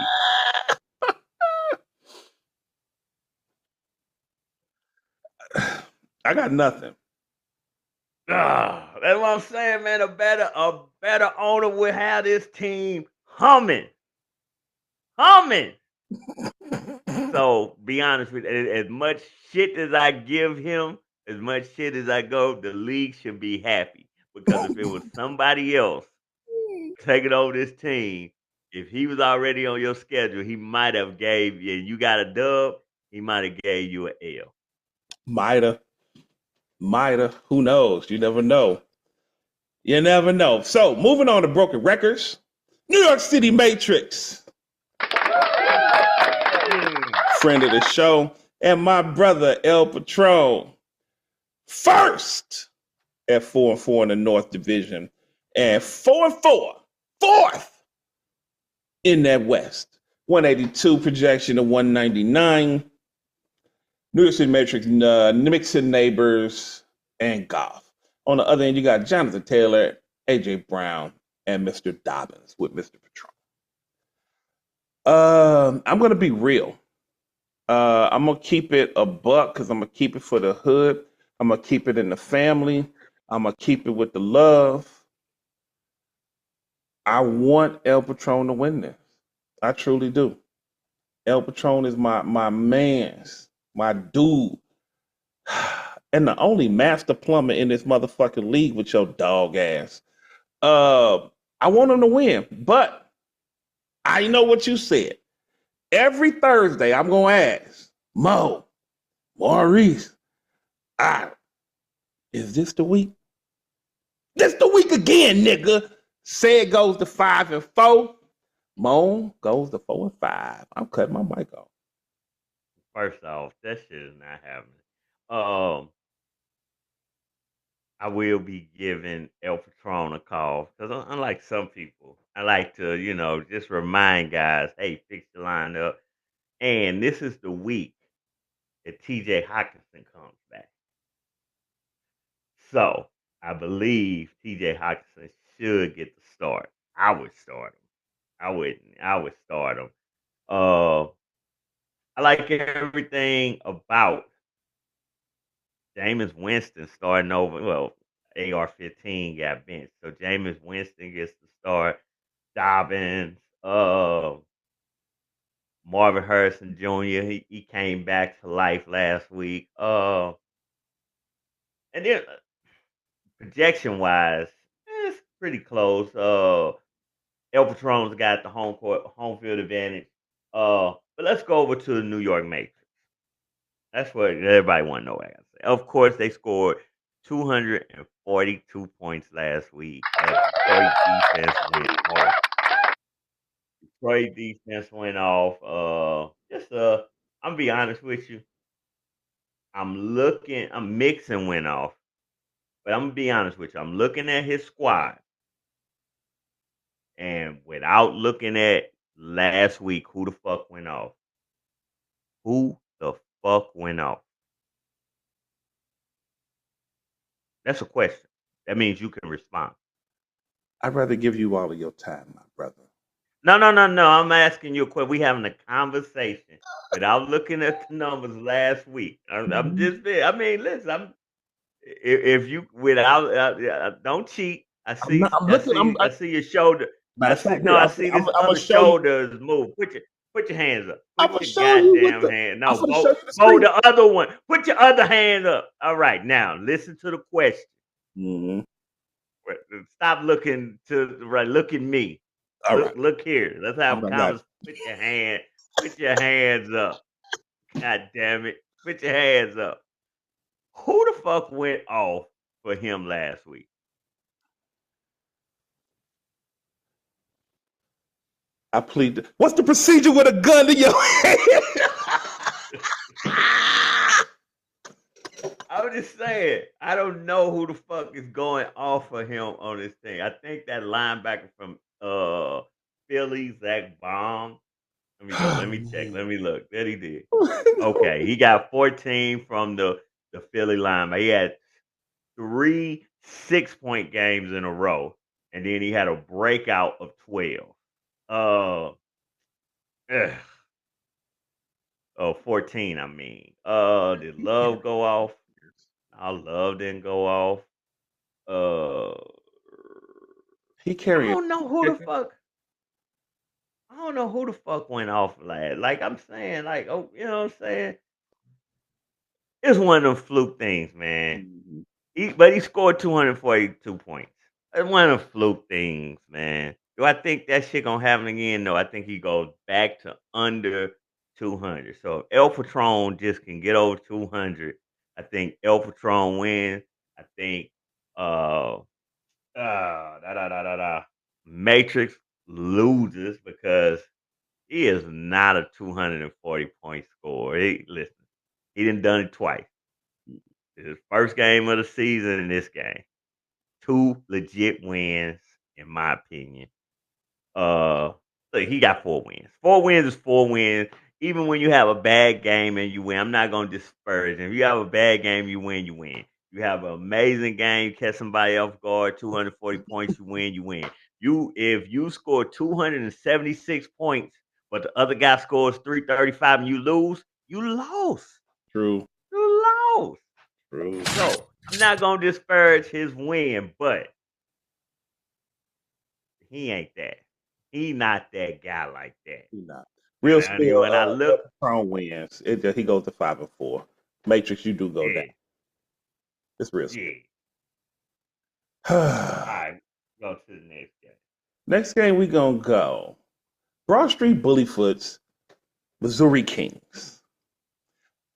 I got nothing. That's what I'm saying, man. A better owner would have this team humming. So be honest with you, as much shit as I give him, as much shit as I go, the league should be happy. Because if it was somebody else taking over this team, if he was already on your schedule, he might have gave you. You got a dub, he might have gave you an L. Might have. Who knows? You never know. You never know. So moving on to broken records. New York City Matrix, friend of the show, and my brother El Patron, first at 4-4 in the North Division, and 4-4, fourth in that West. 182 projection to 199. New York City Matrix, Mixon Neighbors, and Goff. On the other end, you got Jonathan Taylor, AJ Brown, and Mr. Dobbins with Mr. Patron. I'm going to be real. I'm gonna keep it a buck because I'm gonna keep it for the hood. I'm gonna keep it in the family. I'm gonna keep it with the love. I want El Patron to win this. I truly do. El Patron is my man's, my dude, and the only master plumber in this motherfucking league with your dog ass. Uh, I want him to win, but I know what you said. Every Thursday, I'm gonna ask Maurice, ah, is this the week? This the week again, nigga. Said goes to 5-4. Moan goes to 4-5. I'm cutting my mic off. First off, that shit is not happening. I will be giving El Patron a call because unlike some people, I like to, just remind guys, hey, fix your line up. And this is the week that TJ Hawkinson comes back. So I believe TJ Hawkinson should get the start. I would start him. I wouldn't. I would start him. I like everything about Jameis Winston starting over. Well, AR-15 got benched, so Jameis Winston gets to start. Dobbins, Marvin Harrison Jr. He came back to life last week. And then projection wise, it's pretty close. El Patron's got the home field advantage. But let's go over to the New York Matrix. That's what everybody want to know. I gotta say. Of course, they scored 242 points last week. Detroit defense went off. I'm gonna be honest with you. I'm mixing went off, but I'm gonna be honest with you. I'm looking at his squad, and without looking at last week, who the fuck went off? Who the fuck went off? That's a question. That means you can respond. I'd rather give you all of your time, my brother. No. I'm asking you a question. We having a conversation without looking at the numbers last week. I'm just. I mean, listen. If you without don't cheat. I see. I'm I looking. see. I see your shoulder. Matter of fact, I see I'm this gonna other show you. shoulder is moved. Put your hands up. I'm Put gonna your show you with goddamn the. hand. I'm No, gonna show you the hold screen. the other one. Put your other hand up. All right, now listen to the question. Mm-hmm. Stop looking to the right. Look at me. All right. Look here. Let's have a I got conversation. Put your hands up. God damn it. Put your hands up. Who the fuck went off for him last week? I plead. What's the procedure with a gun to your head? I was just saying, I don't know who the fuck is going off for him on this thing. I think that linebacker from Philly, Zach Baum. Let me go. Let me check. Let me look. That he did. Okay, he got 14 from the Philly linebacker. He had 3 6-point games in a row, and then he had a breakout of 12. Ugh. Oh, 14, I mean. Did Love go off? Our Love didn't go off. He I carried. don't know who the fuck. I don't know who the fuck went off last. Like I'm saying, like, oh, you know what I'm saying? It's one of them fluke things, man. But he scored 242 points. It's one of them fluke things, man. Do I think that shit gonna happen again? No, I think he goes back to under 200. So if El Patron just can get over 200, I think El Patron wins. I think Matrix loses because he is not a 240 point scorer. Listen, he didn't done it twice. His first game of the season in this game. 2 legit wins, in my opinion. Look, he got 4 wins. 4 wins is 4 wins. Even when you have a bad game and you win, I'm not gonna disparage him. If you have a bad game, you win, you win. You have an amazing game, catch somebody off guard, 240 points, you win, you win. If you score 276 points, but the other guy scores 335 and you lose, You lost. True. You lost. True. So I'm not gonna disparage his win, but he ain't that. He not that guy like that. He not. Real And still, when I look, Patron wins. He goes to 5-4. Matrix, you do go down. yeah, It's real still. yeah. All Next right, go to the next game. game we gonna go. Broad Street Bullyfoots, Missouri Kings.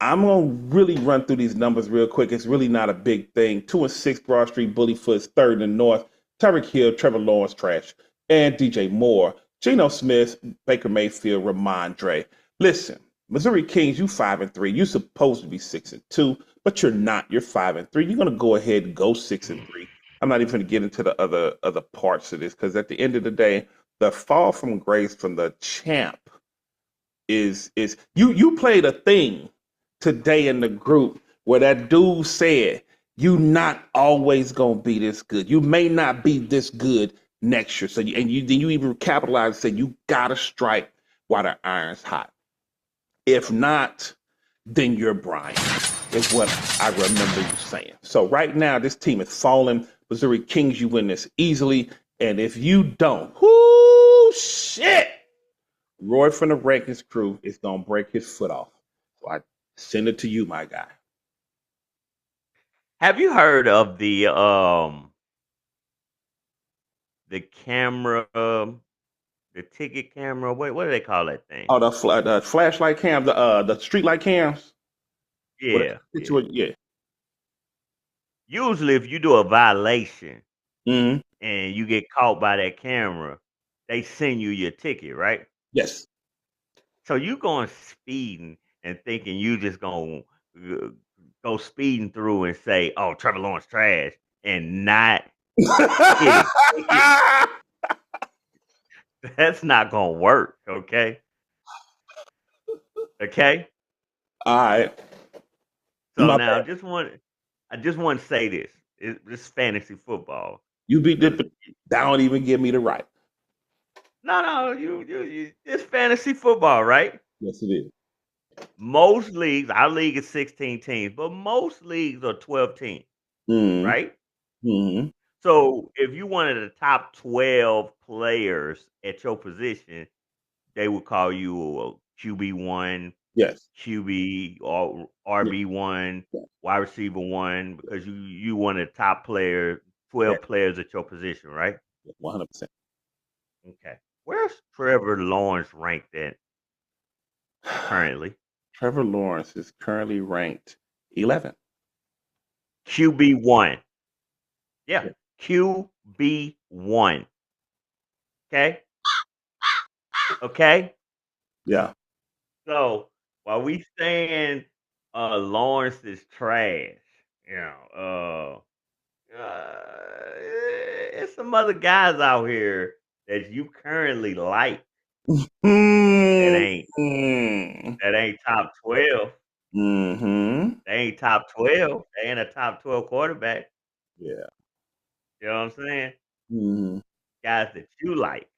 I'm gonna really run through these numbers real quick. It's really not a big thing. 2-6 Broad Street Bullyfoots, third in the North. Tyreek Hill, Trevor Lawrence, trash, and DJ Moore, Geno Smith, Baker Mayfield, Ramondre. Listen, Missouri Kings, you 5-3. You supposed to be 6-2, but you're not. You're 5-3. You're gonna go ahead and go 6-3. I'm not even gonna get into the other parts of this because at the end of the day, the fall from grace from the champ is you played a thing today in the group where that dude said you not always gonna be this good. You may not be this good next year. So then you even capitalized and said you gotta strike while the iron's hot. If not, then you're Brian. Is what I remember you saying. So right now this team is falling. Missouri Kings, you win this easily. And if you don't, whoo shit. Roy from the Rankins crew is gonna break his foot off. So I send it to you, my guy. Have you heard of the camera, the ticket camera? What do they call that thing? Oh, the flashlight cams, the street light cams. Yeah, yeah. Yeah. Usually, if you do a violation Mm-hmm. and you get caught by that camera, they send you your ticket, right? Yes. So you going speeding and thinking you just gonna go speeding through and say, "Oh, Trevor Lawrence trash," and not get a ticket. That's not gonna work. Okay. Okay. All right. So My now, bad. I just want to say this: this fantasy football. You beat it, 'Cause but don't even give me the right. no, it's fantasy football, right? Yes, it is. Most leagues, our league is 16 teams, but most leagues are 12 teams, Mm-hmm. right? Mm-hmm. So if you wanted the top 12 players at your position, they would call you a QB1, Yes. QB or Yes. RB1, Yes. wide receiver one, because you one of the top players, Yes. 12 players at your position, right? 100%. Okay. Where's Trevor Lawrence ranked at currently? Trevor Lawrence is currently ranked 11. QB1. Yeah. Yeah. QB1. Okay. Okay. Yeah. So while we saying Lawrence is trash, you know, it's some other guys out here that you currently like that ain't Mm-hmm. top 12. Mm-hmm. They ain't top 12. They ain't a top 12 quarterback. Yeah. You know what I'm saying? Mm-hmm. Guys that you like,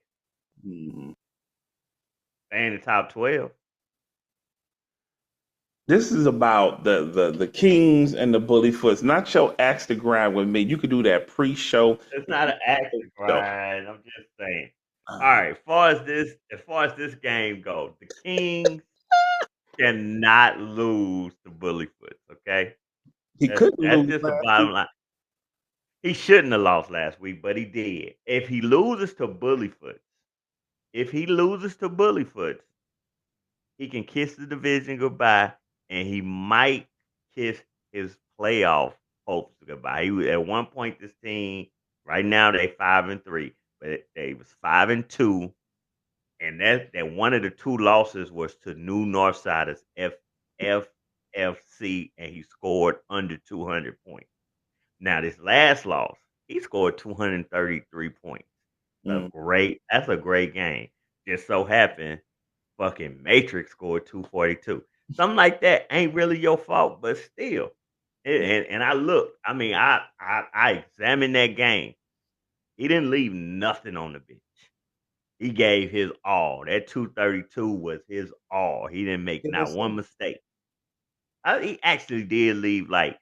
Mm-hmm. they ain't the top 12. This is about the Kings and the Bullyfoots, not your axe to grind with me. You could do that pre-show. It's not an act to Show. grind. I'm just saying. All right, as far as this game goes, the Kings cannot lose to Bullyfoot. Okay, He couldn't that's lose just the last bottom week. line. He shouldn't have lost last week, but he did. If he loses to Bullyfoot, if he loses to Bullyfoot, he can kiss the division goodbye, and he might kiss his playoff hopes goodbye. He was, at one point, this team right now they 5-3, but they was 5-2, and that one of the two losses was to New Northsiders FFC, and he scored under 200 points. Now this last loss, he scored 233 points. Mm. That's a great game. Just so happened fucking Matrix scored 242. Something like that ain't really your fault, but still. And I looked. I mean, I examined that game. He didn't leave nothing on the bench. He gave his all. That 232 was his all. He didn't make Did not one mistake. He actually did leave like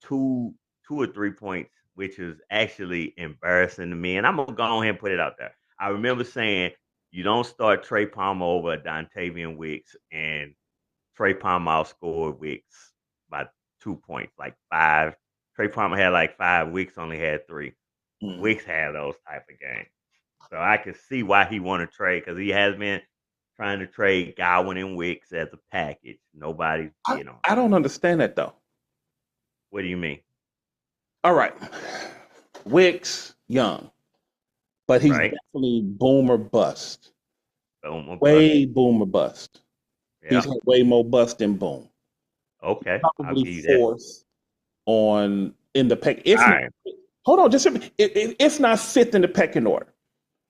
two, 2 or 3 points, which is actually embarrassing to me. And I'm gonna go ahead and put it out there. I remember saying you don't start Trey Palmer over Dontavian Wicks, and Trey Palmer outscored Wicks by 2 points, like five. Trey Palmer had like five. Wicks only had three. Wicks had those type of games. So I can see why he want to trade, because he has been trying to trade Godwin and Wicks as a package. Nobody, I don't understand that though. What do you mean? All right, Wicks young, but he's Right? definitely boomer bust. Boom, Way boomer bust. He's yeah. had way more bust than boom. Okay, I'll Probably give you that. fourth on in the peck. All If not, right, hold on, just a minute. If not fifth in the pecking order.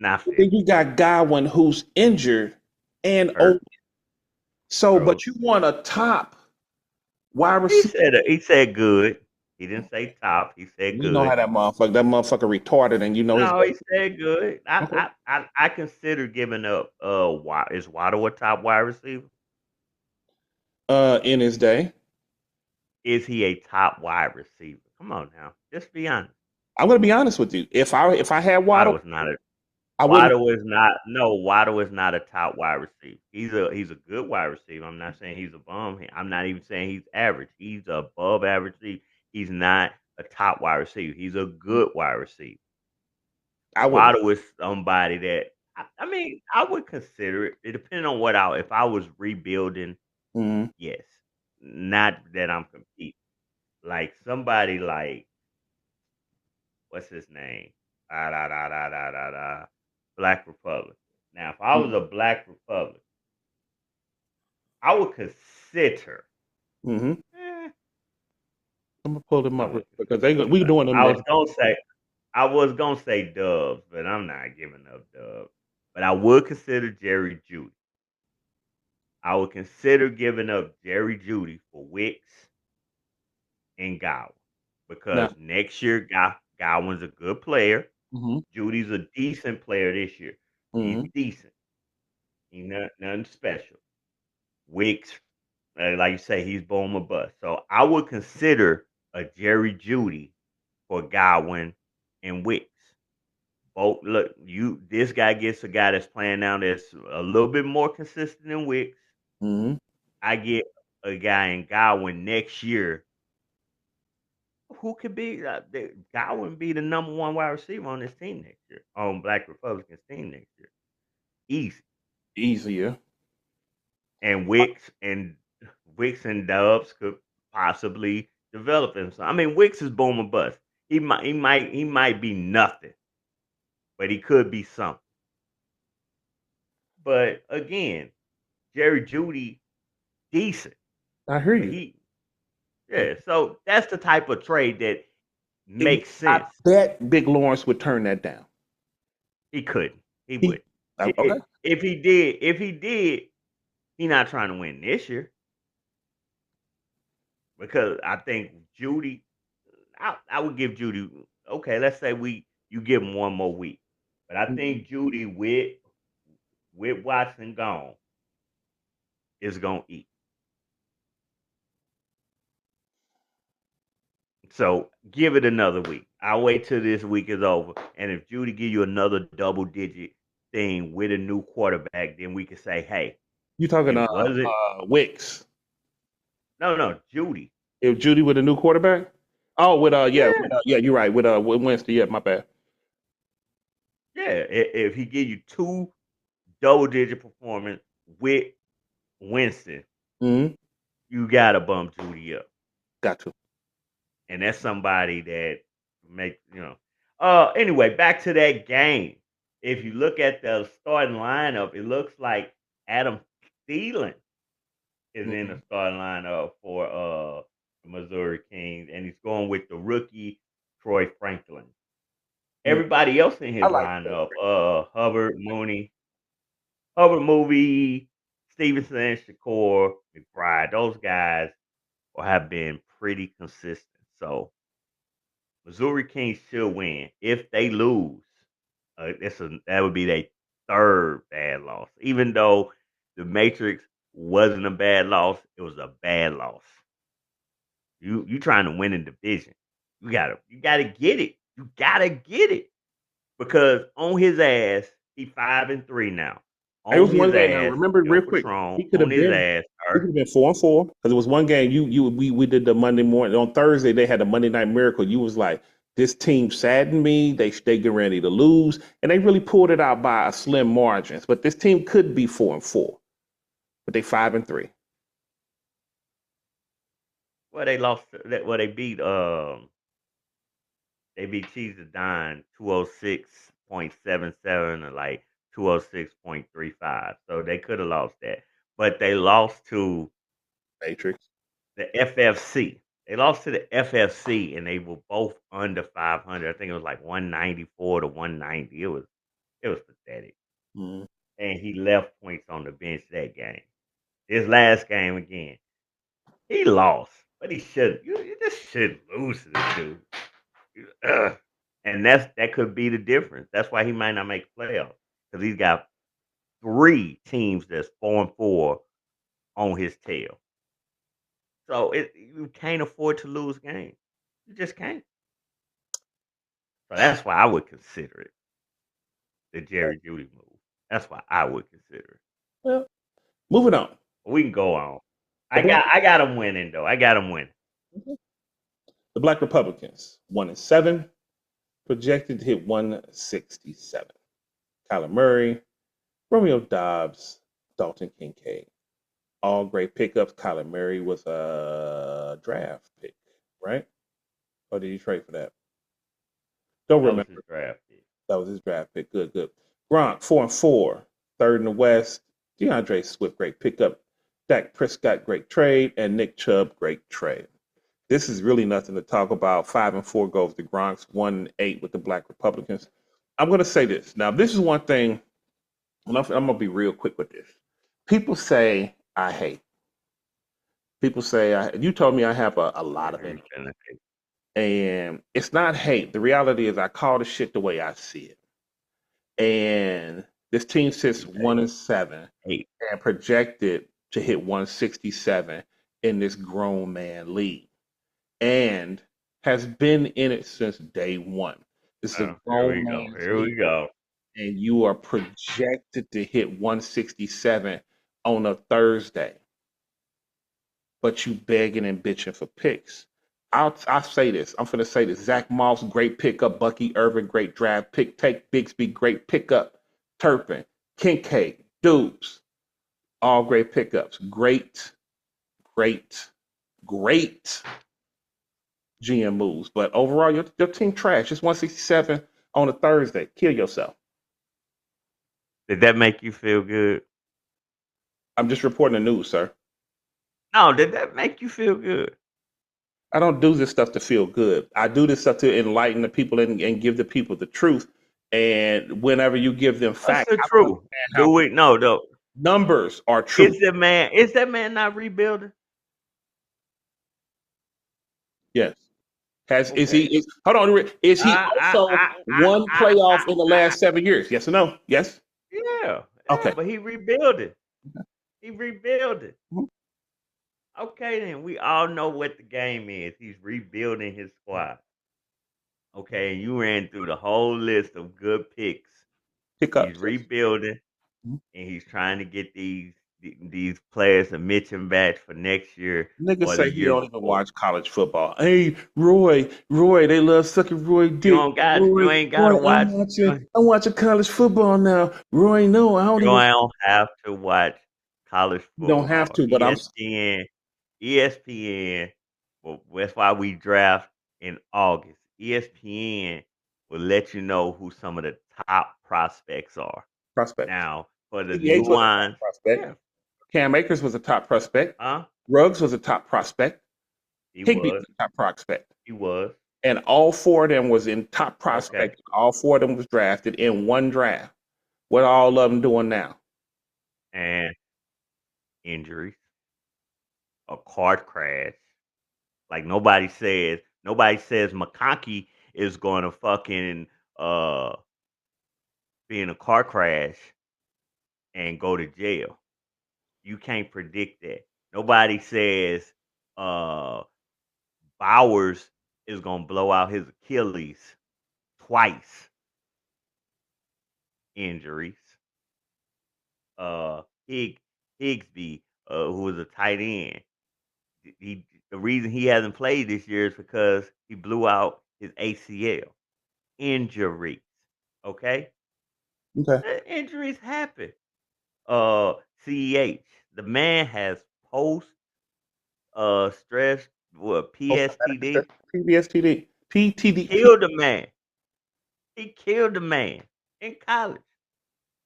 not fit. Then you got Godwin who's injured and old. Hurt. So, Bro. but you want a top wide He receiver. said he said good. He didn't say top. He said You know how good. that motherfucker retarded, and you know his. No, he said good. Okay. I consider giving up. Is Waddle a top wide receiver? In his day, Is he a top wide receiver? Come on now, just be honest. I'm gonna be honest with you. If I had Waddle Waddle, is not a I wouldn't. Waddle is not no Waddle is not a top wide receiver. He's a good wide receiver. I'm not saying he's a bum. I'm not even saying he's average. He's above average. He's not a top wide receiver. He's a good wide receiver. I wouldn't. Waddle is somebody that I mean I would consider it. It depending on what if I was rebuilding, Mhm. yes. Not that I'm competing. Like somebody like what's his name? Black Republic. Now, if I was a Black Republic, I would consider. Mhm. eh, I'm gonna pull them I up real wouldn't quick because consider we nobody. doing them next. I was gonna say Dubs, but I'm not giving up Dubs. But I would consider Jerry Judy. I would consider giving up Jerry Judy for Wicks and Godwin, Now. because next year Godwin's a good player. Mhm. Judy's a decent player this year. He's Mhm. decent. He's nothing special. Wicks, like you say, he's boom or bust. So I would consider a Jerry Judy for Godwin and Wicks. Both look, this guy gets a guy that's playing now that's a little bit more consistent than Wicks. Mhm. I get a guy in Godwin next year who could be Godwin be the number one wide receiver on this team next year, on Black Republicans team next year. Easy. Easier. And Wicks and Dubs could possibly develop him. So I mean, Wicks is boom or bust. He might be nothing, but he could be something. But again, Jerry Judy decent, I hear but you. yeah. So that's the type of trade that And makes I sense. bet Big Lawrence would turn that down. He couldn't. He He would. okay. If he did, he not trying to win this year, because I think Judy. I would give Judy. Okay, let's say you give him one more week, but I Mhm. think Judy with Watson gone is gonna eat. So give it another week. I'll wait till this week is over, and if Judy give you another double digit thing with a new quarterback, then we can say, hey, You talking it wasn't. Wicks? No, Judy. If Judy with a new quarterback? Oh, Yeah, yeah, you're right. With Winston, yeah, my bad. yeah. If he give you two double digit performance with Winston, Hmm. you gotta bump Judy up. Got to. And that's somebody that anyway, back to that game. If you look at the starting lineup, it looks like Adam Thielen is in the Hmm. starting lineup for the Missouri Kings, and he's going with the rookie Troy Franklin. Hmm. Everybody else in I his like. lineup, Hubbard Movie, Stevenson, Shakur, McBride, those guys have been pretty consistent. So Missouri Kings should win. If they lose, that would be their third bad loss. Even though the Matrix wasn't a bad loss, it was a bad loss. You trying to win a division. You gotta get it. You gotta get it. Because on his ass, he 5-3 now. It On was his one game now. ass, Remember, El real quick, Patron, he could on have his been ass, he could have been 4-4 because it was one game. We did the Monday morning on Thursday. They had a Monday Night Miracle. You was like, this team saddened me. They get ready to lose, and they really pulled it out by a slim margins. But this team could be 4-4, but they 5-3. well, they lost. Well, they beat Cheese the Dime 206.77 or like 206.35. So they could have lost that, but they lost to Matrix. the FFC. They lost to the FFC, and they were both under 500. I think it was like 194 to 190. It was pathetic. Mm. And he left points on the bench that game. His last game again, he lost, but he shouldn't. You just shouldn't lose to this dude. Ugh. And that could be the difference. That's why he might not make playoffs because he's got 3 teams that's 4-4 on his tail. So you can't afford to lose games. You just can't. So that's why I would consider it the Jerry Judy move. That's why I would consider it. Well, moving on. We can go on. The Black, I got him winning though. I got him winning. the Black Republicans 1-7, projected to hit 167. Kyler Murray, Romeo Dobbs, Dalton Kincaid. All great pickups. Kyler Murray was a draft pick, right? Or did you trade for that? Don't That was remember. his draft pick. That was his draft pick. Good, good. Gronk, 4-4, third in the West. DeAndre Swift, great pickup. Dak Prescott, great trade. And Nick Chubb, great trade. This is really nothing to talk about. 5-4 goes to Gronk's, 1-8 with the Black Republicans. I'm going to say this. Now, this is one thing, and I'm going to be real quick with this. People say I hate. People say, you told me I have a lot of energy. And it's not hate. The reality is I call the shit the way I see it. And this team sits 1-7 and projected to hit 167 in this grown man league. And has been in it since day one. This is a grown man. Here we go. And you are projected to hit 167 on a Thursday. But you begging and bitching for picks. I'll say this. I'm going to say this. Zach Moss, great pickup. Bucky Irvin, great draft pick. Take Bigsby, great pickup. Turpin, Kincaid, Dubes, all great pickups. Great GM moves. But overall, your team trash. It's 167 on a Thursday. Kill yourself. Did that make you feel good? I'm just reporting the news, sir. No, did that make you feel good? I don't do this stuff to feel good. I do this stuff to enlighten the people and give the people the truth. And whenever you give them facts, that's the truth. Do we? No. Numbers are true. Is that man not rebuilding? Yes. Is he? Hold on. Is he also one playoff in the last 7 years? Yes or no? Yes. Yeah. Okay. But he rebuilding. He rebuilding. Mm-hmm. Okay, then we all know what the game is. He's rebuilding his squad. Okay, and you ran through the whole list of good picks. He's rebuilding, and he's trying to get these players to mention batch for next year. Niggas say he don't even watch college football. Hey, Roy, they love sucking Roy dick. You ain't got to watch. I'm watching college football now. Roy, no, I don't. I don't have to watch college football. You don't have to, but ESPN. Well, that's why we draft in August. ESPN will let you know who some of the top prospects are. Now, for the new ones, Cam Akers was a top prospect. Huh? Ruggs was a top prospect. Higbee was a top prospect. He was. And all 4 of them was in top prospect. Okay. All 4 of them was drafted in one draft. What are all of them doing now? And injuries. A car crash. Like nobody says McConkey is going to fucking be in a car crash and go to jail. You can't predict that. Nobody says Bowers is gonna blow out his Achilles twice. Injuries. Higsby, who was a tight end, the reason he hasn't played this year is because he blew out his ACL. Injuries. Okay? Okay. Injuries happen. CEH. The man has post stress PSTD. PBSTD. PTD. Killed the man. He killed the man in college.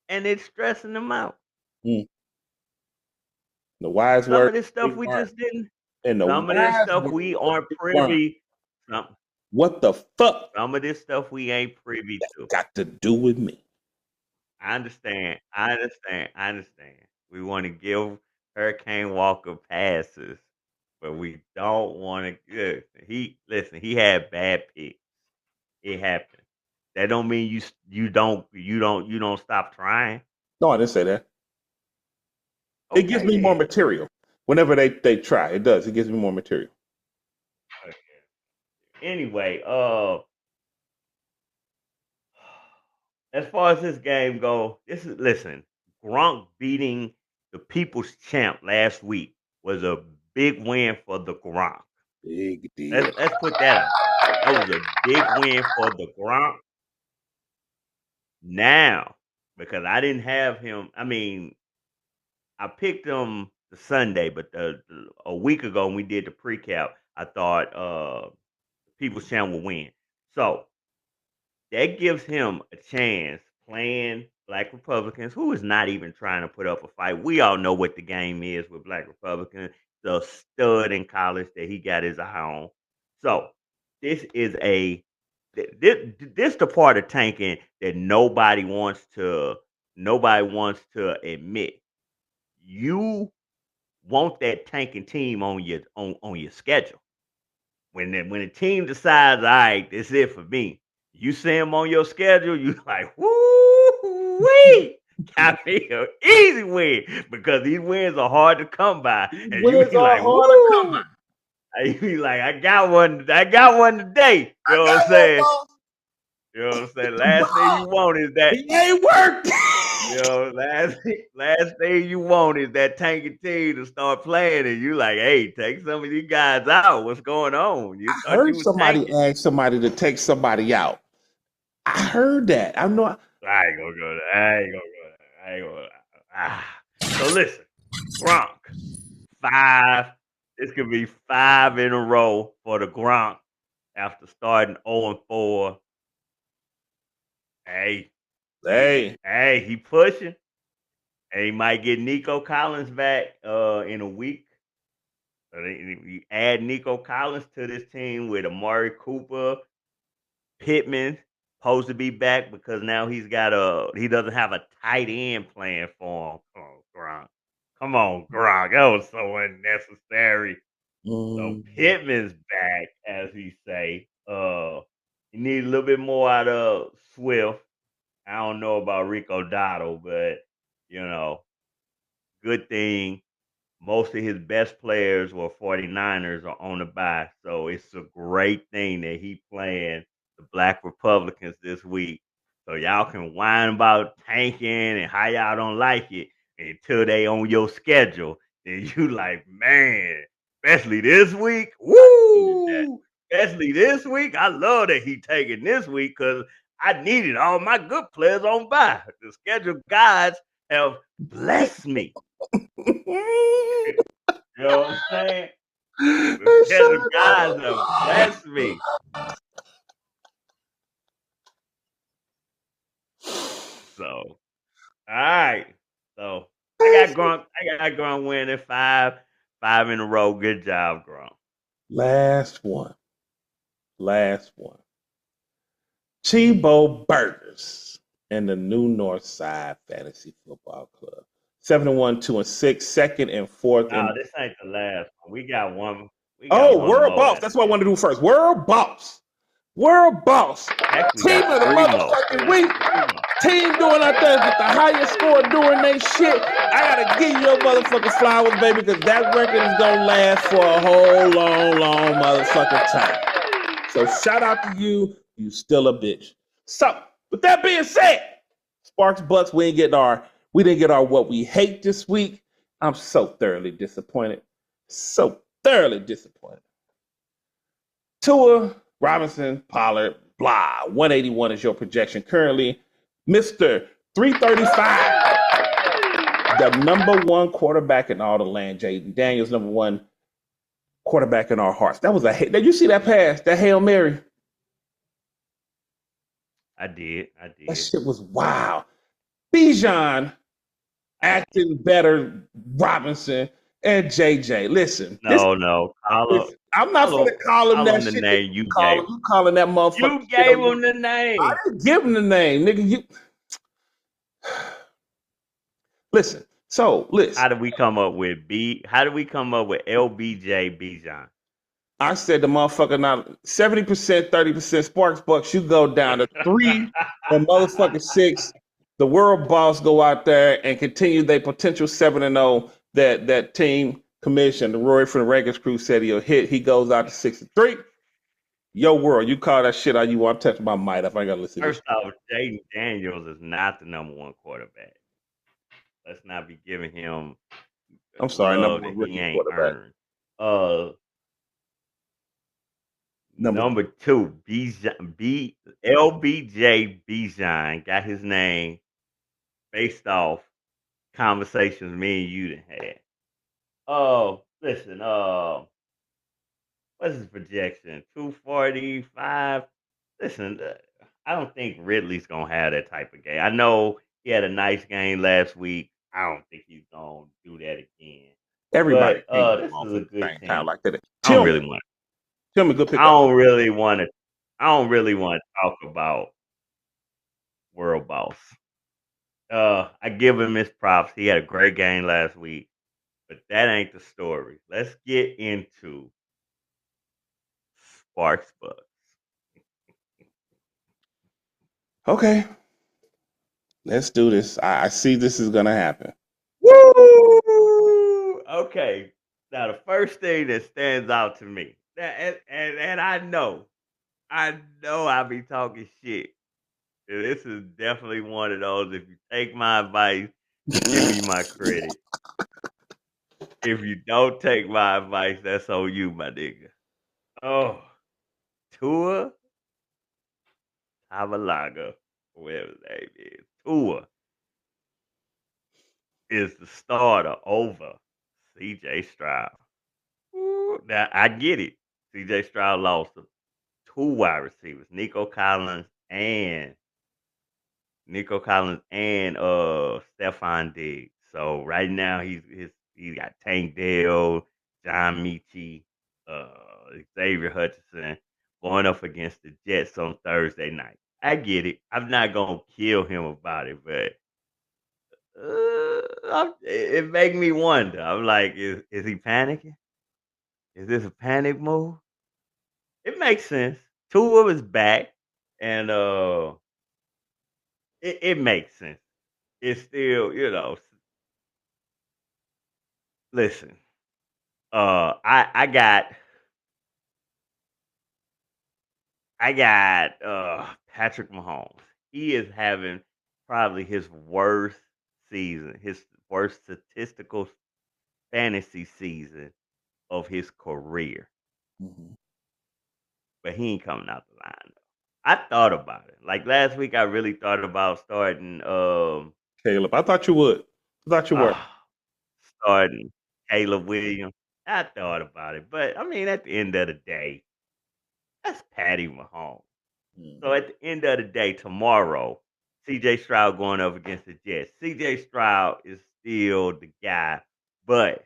And it's stressing him out. The wise Some word. of this stuff we just didn't. And the Some of this wise stuff word we aren't privy. What the fuck? Some of this stuff we ain't privy to. Got to do with me. I understand. We want to give Hurricane Walker passes, but we don't want to. He had bad picks. It happened. That don't mean you don't stop trying. No, I didn't say that. Okay, it gives me more material. Whenever they try, it does. It gives me more material. Okay. Anyway, as far as this game go, listen. Gronk beating the People's Champ last week was a big win for the Gronk. Big deal. Let's put that out. That was a big win for the Gronk. Now, because I didn't have him, I mean, I picked him the Sunday, but a week ago when we did the pre-cap, I thought People's Champ would win. So that gives him a chance playing Black Republicans, who is not even trying to put up a fight. We all know what the game is with Black Republicans. The stud in college that he got his eye on. So this is this the part of tanking that nobody wants to admit. You want that tanking team on your schedule. When the team decides, all right, this is it for me. You see him on your schedule, you like, woo-wee! Got me an easy win because these wins are hard to come by. And you be like, woo! You be like, I got one today. You know what I'm saying? You know what I'm saying? Last thing you want is that it ain't worked. You know, last thing you want is that tanking team to start playing, and you like, hey, take some of these guys out. What's going on? I heard somebody ask somebody to take somebody out. I heard that. I know. I ain't gonna go there. So listen, Gronk, 5. This could be 5 in a row for the Gronk after starting 0-4. Hey, he pushing. And he might get Nico Collins back in a week. So you add Nico Collins to this team with Amari Cooper, Pittman supposed to be back because now he doesn't have a tight end playing for him. Oh, Gronk. Come on, Gronk. That was so unnecessary. So Pittman's back, as he say. You need a little bit more out of Swift. I don't know about Rico Dotto, but good thing most of his best players were 49ers are on the bye. So it's a great thing that he playing the Black Republicans this week. So y'all can whine about tanking and how y'all don't like it until they on your schedule. Then you like, man, especially this week. Woo! Especially this week. I love that he taking this week because I needed all my good players on bye. The schedule guys have blessed me. You know what I'm saying? The schedule guys have blessed me. So, all right. So I got Gronk winning 5 in a row. Good job, Gronk. Last one. Chibo Burgers and the New North Side Fantasy Football Club. 7-1, 2-6, second and fourth. No, this ain't the last one. We got one. World Boss. That's what I want to do first. World Boss. World Boss. Actually Team got of the 3 more. motherfucking week. Team doing our thing with the highest score doing they shit. I gotta give you your motherfucking flowers, baby, because that record is gonna last for a whole long motherfucking time. So shout out to you. You still a bitch. So with that being said, Sparks Bucks, we didn't get our what we hate this week. I'm so thoroughly disappointed. So thoroughly disappointed. Tua, Robinson, Pollard, blah. 181 is your projection currently. Mr. 335, the number one quarterback in all the land. Jaden Daniels, number one quarterback in our hearts. That was a. Did you see that pass? That Hail Mary? I did. That shit was wow. Bijan acting better. Robinson and JJ. Listen. No. I'm not going to call him that shit. Name you calling that motherfucker. You gave him the name. I didn't give him the name, nigga. You listen. So listen. How did we come up with LBJ Bijan? I said the motherfucker not 70%, 30% Sparks Bucks. You go down to 3 and motherfucking 6. The World Boss go out there and continue their potential 7-0 that team commission. The Rory from the Records crew said he'll hit. He goes out to 6-3. Yo, world, you call that shit how you want. I'm touching my mic if I gotta listen. First off, Jaden Daniels is not the number one quarterback. Let's not be giving him. I'm sorry, number one rookie quarterback. Number 2, LBJ Bijan got his name based off conversations me and you done had. Listen, what's his projection? 245. Listen, I don't think Ridley's gonna have that type of game. I know he had a nice game last week. I don't think he's gonna do that again. Everybody, this is a good team. Like that. I don't really want. Tell me, good pick. I don't really want to talk about World Boss. I give him his props. He had a great game last week, but that ain't the story. Let's get into Sparks Bucks. Okay, let's do this. I see this is gonna happen. Woo! Okay. Now the first thing that stands out to me, and I know I be talking shit. This is definitely one of those. If you take my advice, give me my credit. If you don't take my advice, that's on you, my nigga. Oh, Tua Tagovailoa, whatever his name is. Tua is the starter over C.J. Stroud. Now, I get it. C.J. Stroud lost 2 wide receivers, Nico Collins and Stephon Diggs. So right now he's got Tank Dell, John Metchie, Xavier Hutchinson going up against the Jets on Thursday night. I get it. I'm not gonna kill him about it, but it makes me wonder. I'm like, is he panicking? Is this a panic move? It makes sense. Tua is back, and it makes sense. It's still, listen. I got Patrick Mahomes. He is having probably his worst season, his worst statistical fantasy season of his career. Mm-hmm. But he ain't coming out the line though. I thought about it. Like last week I really thought about starting Caleb. I thought you would. I thought you were. Starting Caleb Williams. I thought about it. But I mean at the end of the day, that's Patty Mahomes. Mm-hmm. So at the end of the day, tomorrow, C.J. Stroud going up against the Jets. C.J. Stroud is still the guy, but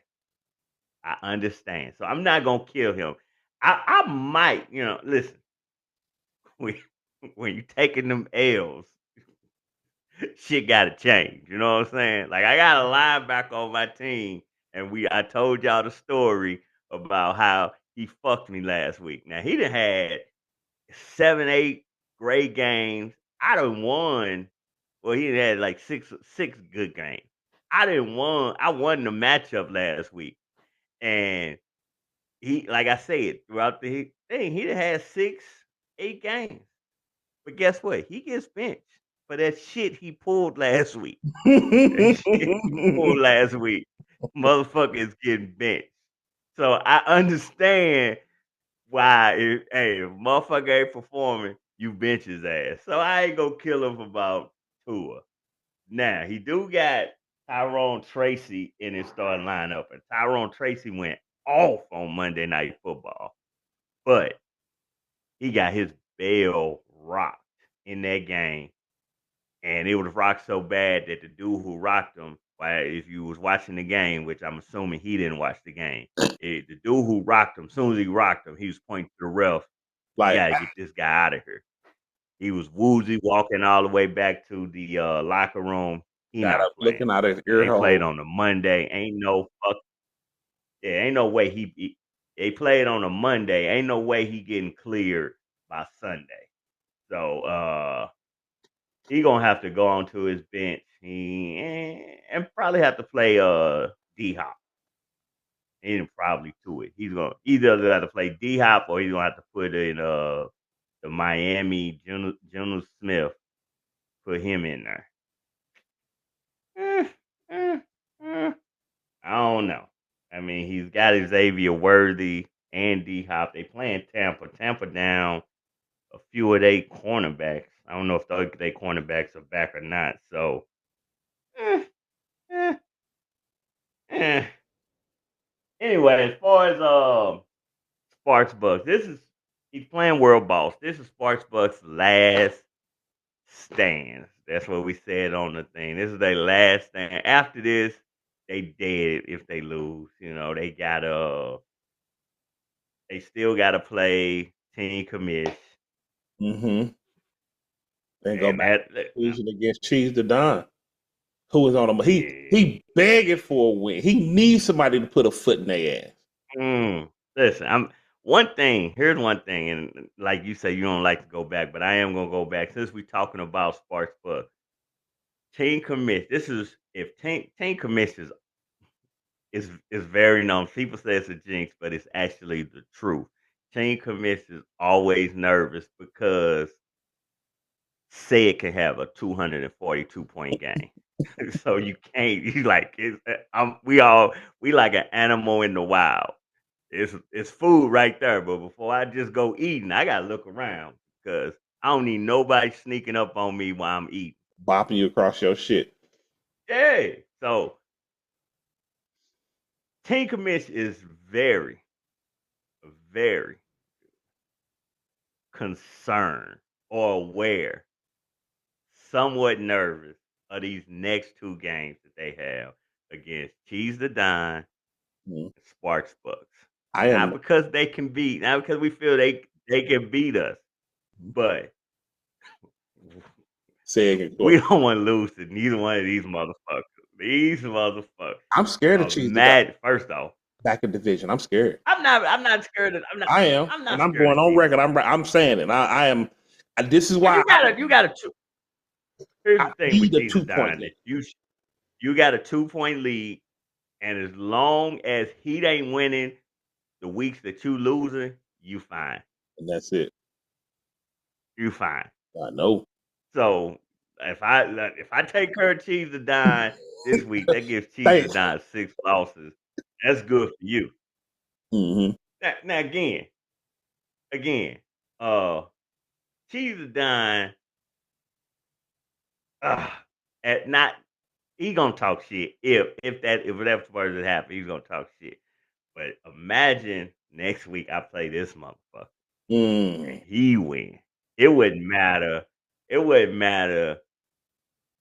I understand. So I'm not gonna kill him. I might, listen. When you taking them L's, shit gotta change. You know what I'm saying? Like I got a linebacker on my team, and I told y'all the story about how he fucked me last week. Now he done had 7, 8 great games. I done won. Well, he had like six good games. I won the matchup last week, and he, like I said, throughout the thing, he done had 6, 8 games. But guess what? He gets benched for that shit he pulled last week. That shit he pulled last week, motherfucker is getting benched. So I understand why if motherfucker ain't performing, you bench his ass. So I ain't gonna kill him about Tua. Now he do got Tyrone Tracy in his starting lineup, and Tyrone Tracy went off on Monday Night Football, but he got his bell rocked in that game, and it was rocked so bad that the dude who rocked him, if you was watching the game, which I'm assuming he didn't watch the game, the dude who rocked him, as soon as he rocked him, he was pointing to the ref, "You gotta get this guy out of here." He was woozy walking all the way back to the locker room. He Got not up playing. looking out his ear They hole. played on the Monday. Ain't no way they played on a Monday. Ain't no way he getting cleared by Sunday. So he gonna have to go onto his bench. And probably have to play D Hop. He probably to it. He's gonna either have to play D Hop or he's gonna have to put in the Miami Geno Smith. Put him in there. I don't know. I mean, he's got Xavier Worthy and D Hop. They playing Tampa. Tampa down a few of their cornerbacks. I don't know if their cornerbacks are back or not. So, eh, eh, eh. Anyway, as far as Sparks Bucks, he's playing World Boss. This is Sparks Bucks' last stand. That's what we said on the thing. This is their last stand. After this, they dead if they lose. You know, they still gotta play team commish. Mm-hmm. Then go back to conclusion against Cheese the Don, who was on him. He begging for a win. He needs somebody to put a foot in their ass. Listen, here's one thing, and like you say, you don't like to go back, but I am gonna go back since we're talking about Sparks Bucks. Team commish. This is if team commish is very known. People say it's a jinx, but it's actually the truth. Team commish is always nervous because say it can have a 242 point game. So you can't. You like we like an animal in the wild. It's food right there, but before I just go eating, I gotta look around because I don't need nobody sneaking up on me while I'm eating, bopping you across your shit. Yeah. So team commish is very, very concerned or aware, somewhat nervous of these next 2 games that they have against Cheese the Don and Sparks Bucks. Not because they can beat, not because we feel they can beat us, but we don't want to lose to neither one of these motherfuckers. These motherfuckers. I'm scared of Cheese the Don. First off, back in division, I'm scared. I'm not scared of. I am, and I'm going on record. I'm saying it. I am. This is why you got a two. Here's the thing with Cheese the Don. You got a 2-point lead, and as long as he ain't winning the weeks that you losing, you fine. And that's it. You fine. I know. So if I take her Cheese the Don this week, that gives Cheese the Don 6 losses. That's good for you. Mm-hmm. Now again, Cheese the Don, he gonna talk shit if that's what happen, he's gonna talk shit. But imagine next week I play this motherfucker and he win. It wouldn't matter. It wouldn't matter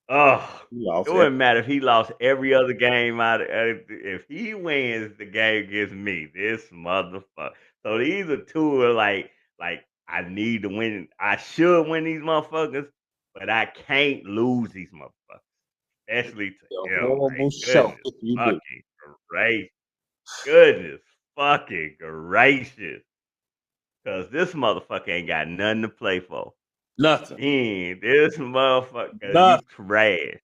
if he lost every other game out. If he wins the game against me, this motherfucker. So these are 2 are like I need to win. I should win these motherfuckers, but I can't lose these motherfuckers. Especially to him. Horrible show. Goodness fucking gracious. Because this motherfucker ain't got nothing to play for. Nothing. This motherfucker, you trash.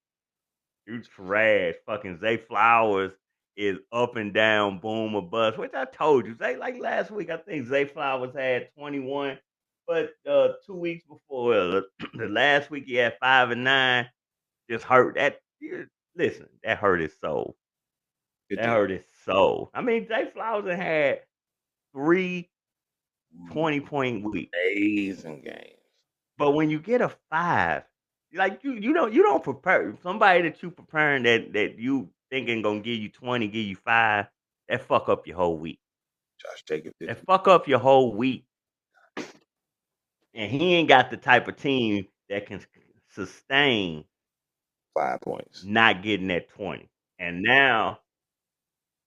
You trash. Fucking Zay Flowers is up and down, boom or bust, which I told you. Zay, like last week, I think Zay Flowers had 21, but 2 weeks before, the last week he had 5 and 9. Just hurt that. Listen, that hurt his soul. That hurt his soul. I mean, Zay Flowers had 3 20-point weeks. Amazing games. But when you get a 5, like you don't prepare somebody that you preparing that you thinking gonna give you 20, give you 5, that fuck up your whole week. Josh Jacobs. That fuck up your whole week. And he ain't got the type of team that can sustain 5 points. Not getting that 20. And now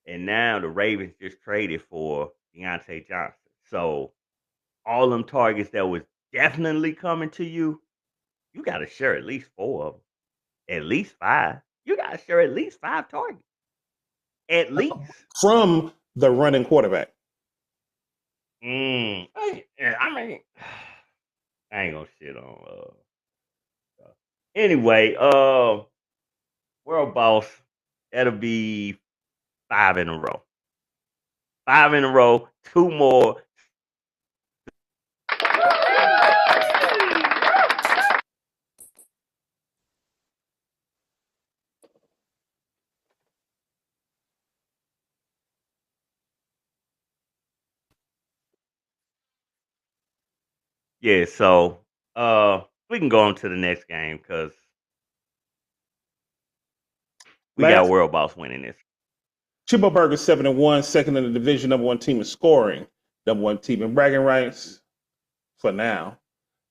the Ravens just traded for Deontay Johnson. So all them targets that was definitely coming to you, you got to share at least 4 of them. At least 5. You got to share at least 5 targets. At least. From the running quarterback. I mean, I ain't going to shit on. Anyway, World Boss, that'll be 5 in a row. 5 in a row, 2 more. Yeah, so we can go on to the next game because we got World Boss winning this. Chibo Burgers 7-1, second in the division, number 1 team in scoring, number 1 team in bragging rights for now.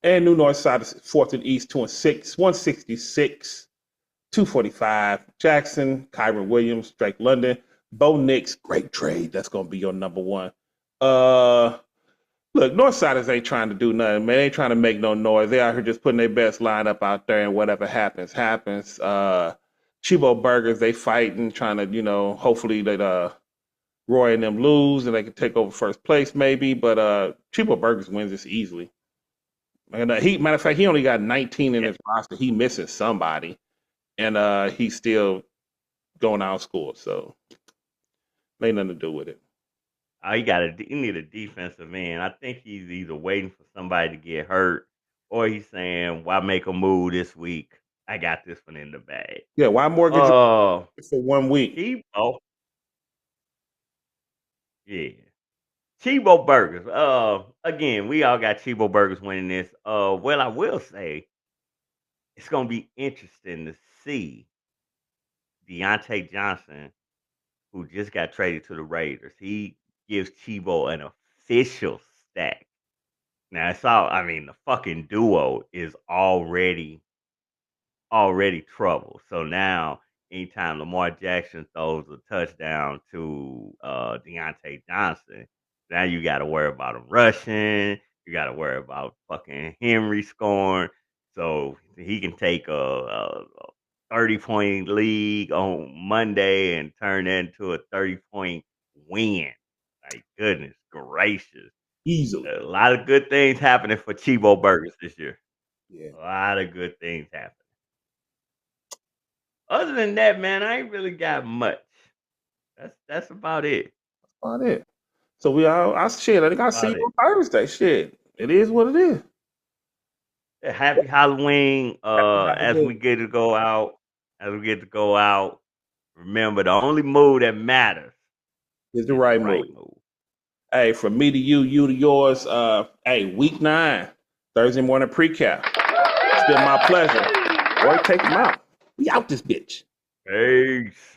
And New Northside is 4th in East, 2-6, 166, 245. Jackson, Kyron Williams, Drake London, Bo Nix, great trade. That's gonna be your number 1. Look, Northsiders ain't trying to do nothing, man. They ain't trying to make no noise. They out here just putting their best lineup out there, and whatever happens, happens. Chibo Burgers, they fighting, trying to, hopefully that Roy and them lose and they can take over first place maybe. But Chibo Burgers wins this easily. And matter of fact, he only got 19 in his roster. He missing somebody, and he's still going out scored. So ain't nothing to do with it. You need a defensive end. I think he's either waiting for somebody to get hurt, or he's saying, "Why make a move this week? I got this one in the bag." Yeah, why mortgage for 1 week? Chibo. Yeah. Chibo Burgers. Again, we all got Chibo Burgers winning this. Well, I will say it's gonna be interesting to see Deontay Johnson, who just got traded to the Raiders. He gives Chibo an official stack. Now the fucking duo is already trouble. So now anytime Lamar Jackson throws a touchdown to Deontay Johnson, now you got to worry about him rushing. You got to worry about fucking Henry scoring. So he can take a 30-point lead on Monday and turn that into a 30-point win. Like, goodness gracious. Easily. A lot of good things happening for Chibo Burgers this year. Yeah. A lot of good things happening. Other than that, man, I ain't really got much. That's about it. That's about it. So I think I'll see you on Thursday. Shit. It is what it is. Happy Halloween. As we get to go out, remember the only move that matters is the right move. Hey, from me to you, you to yours. Week 9, Thursday morning precap. It's been my pleasure. Boy, take him out. We out this bitch. Peace.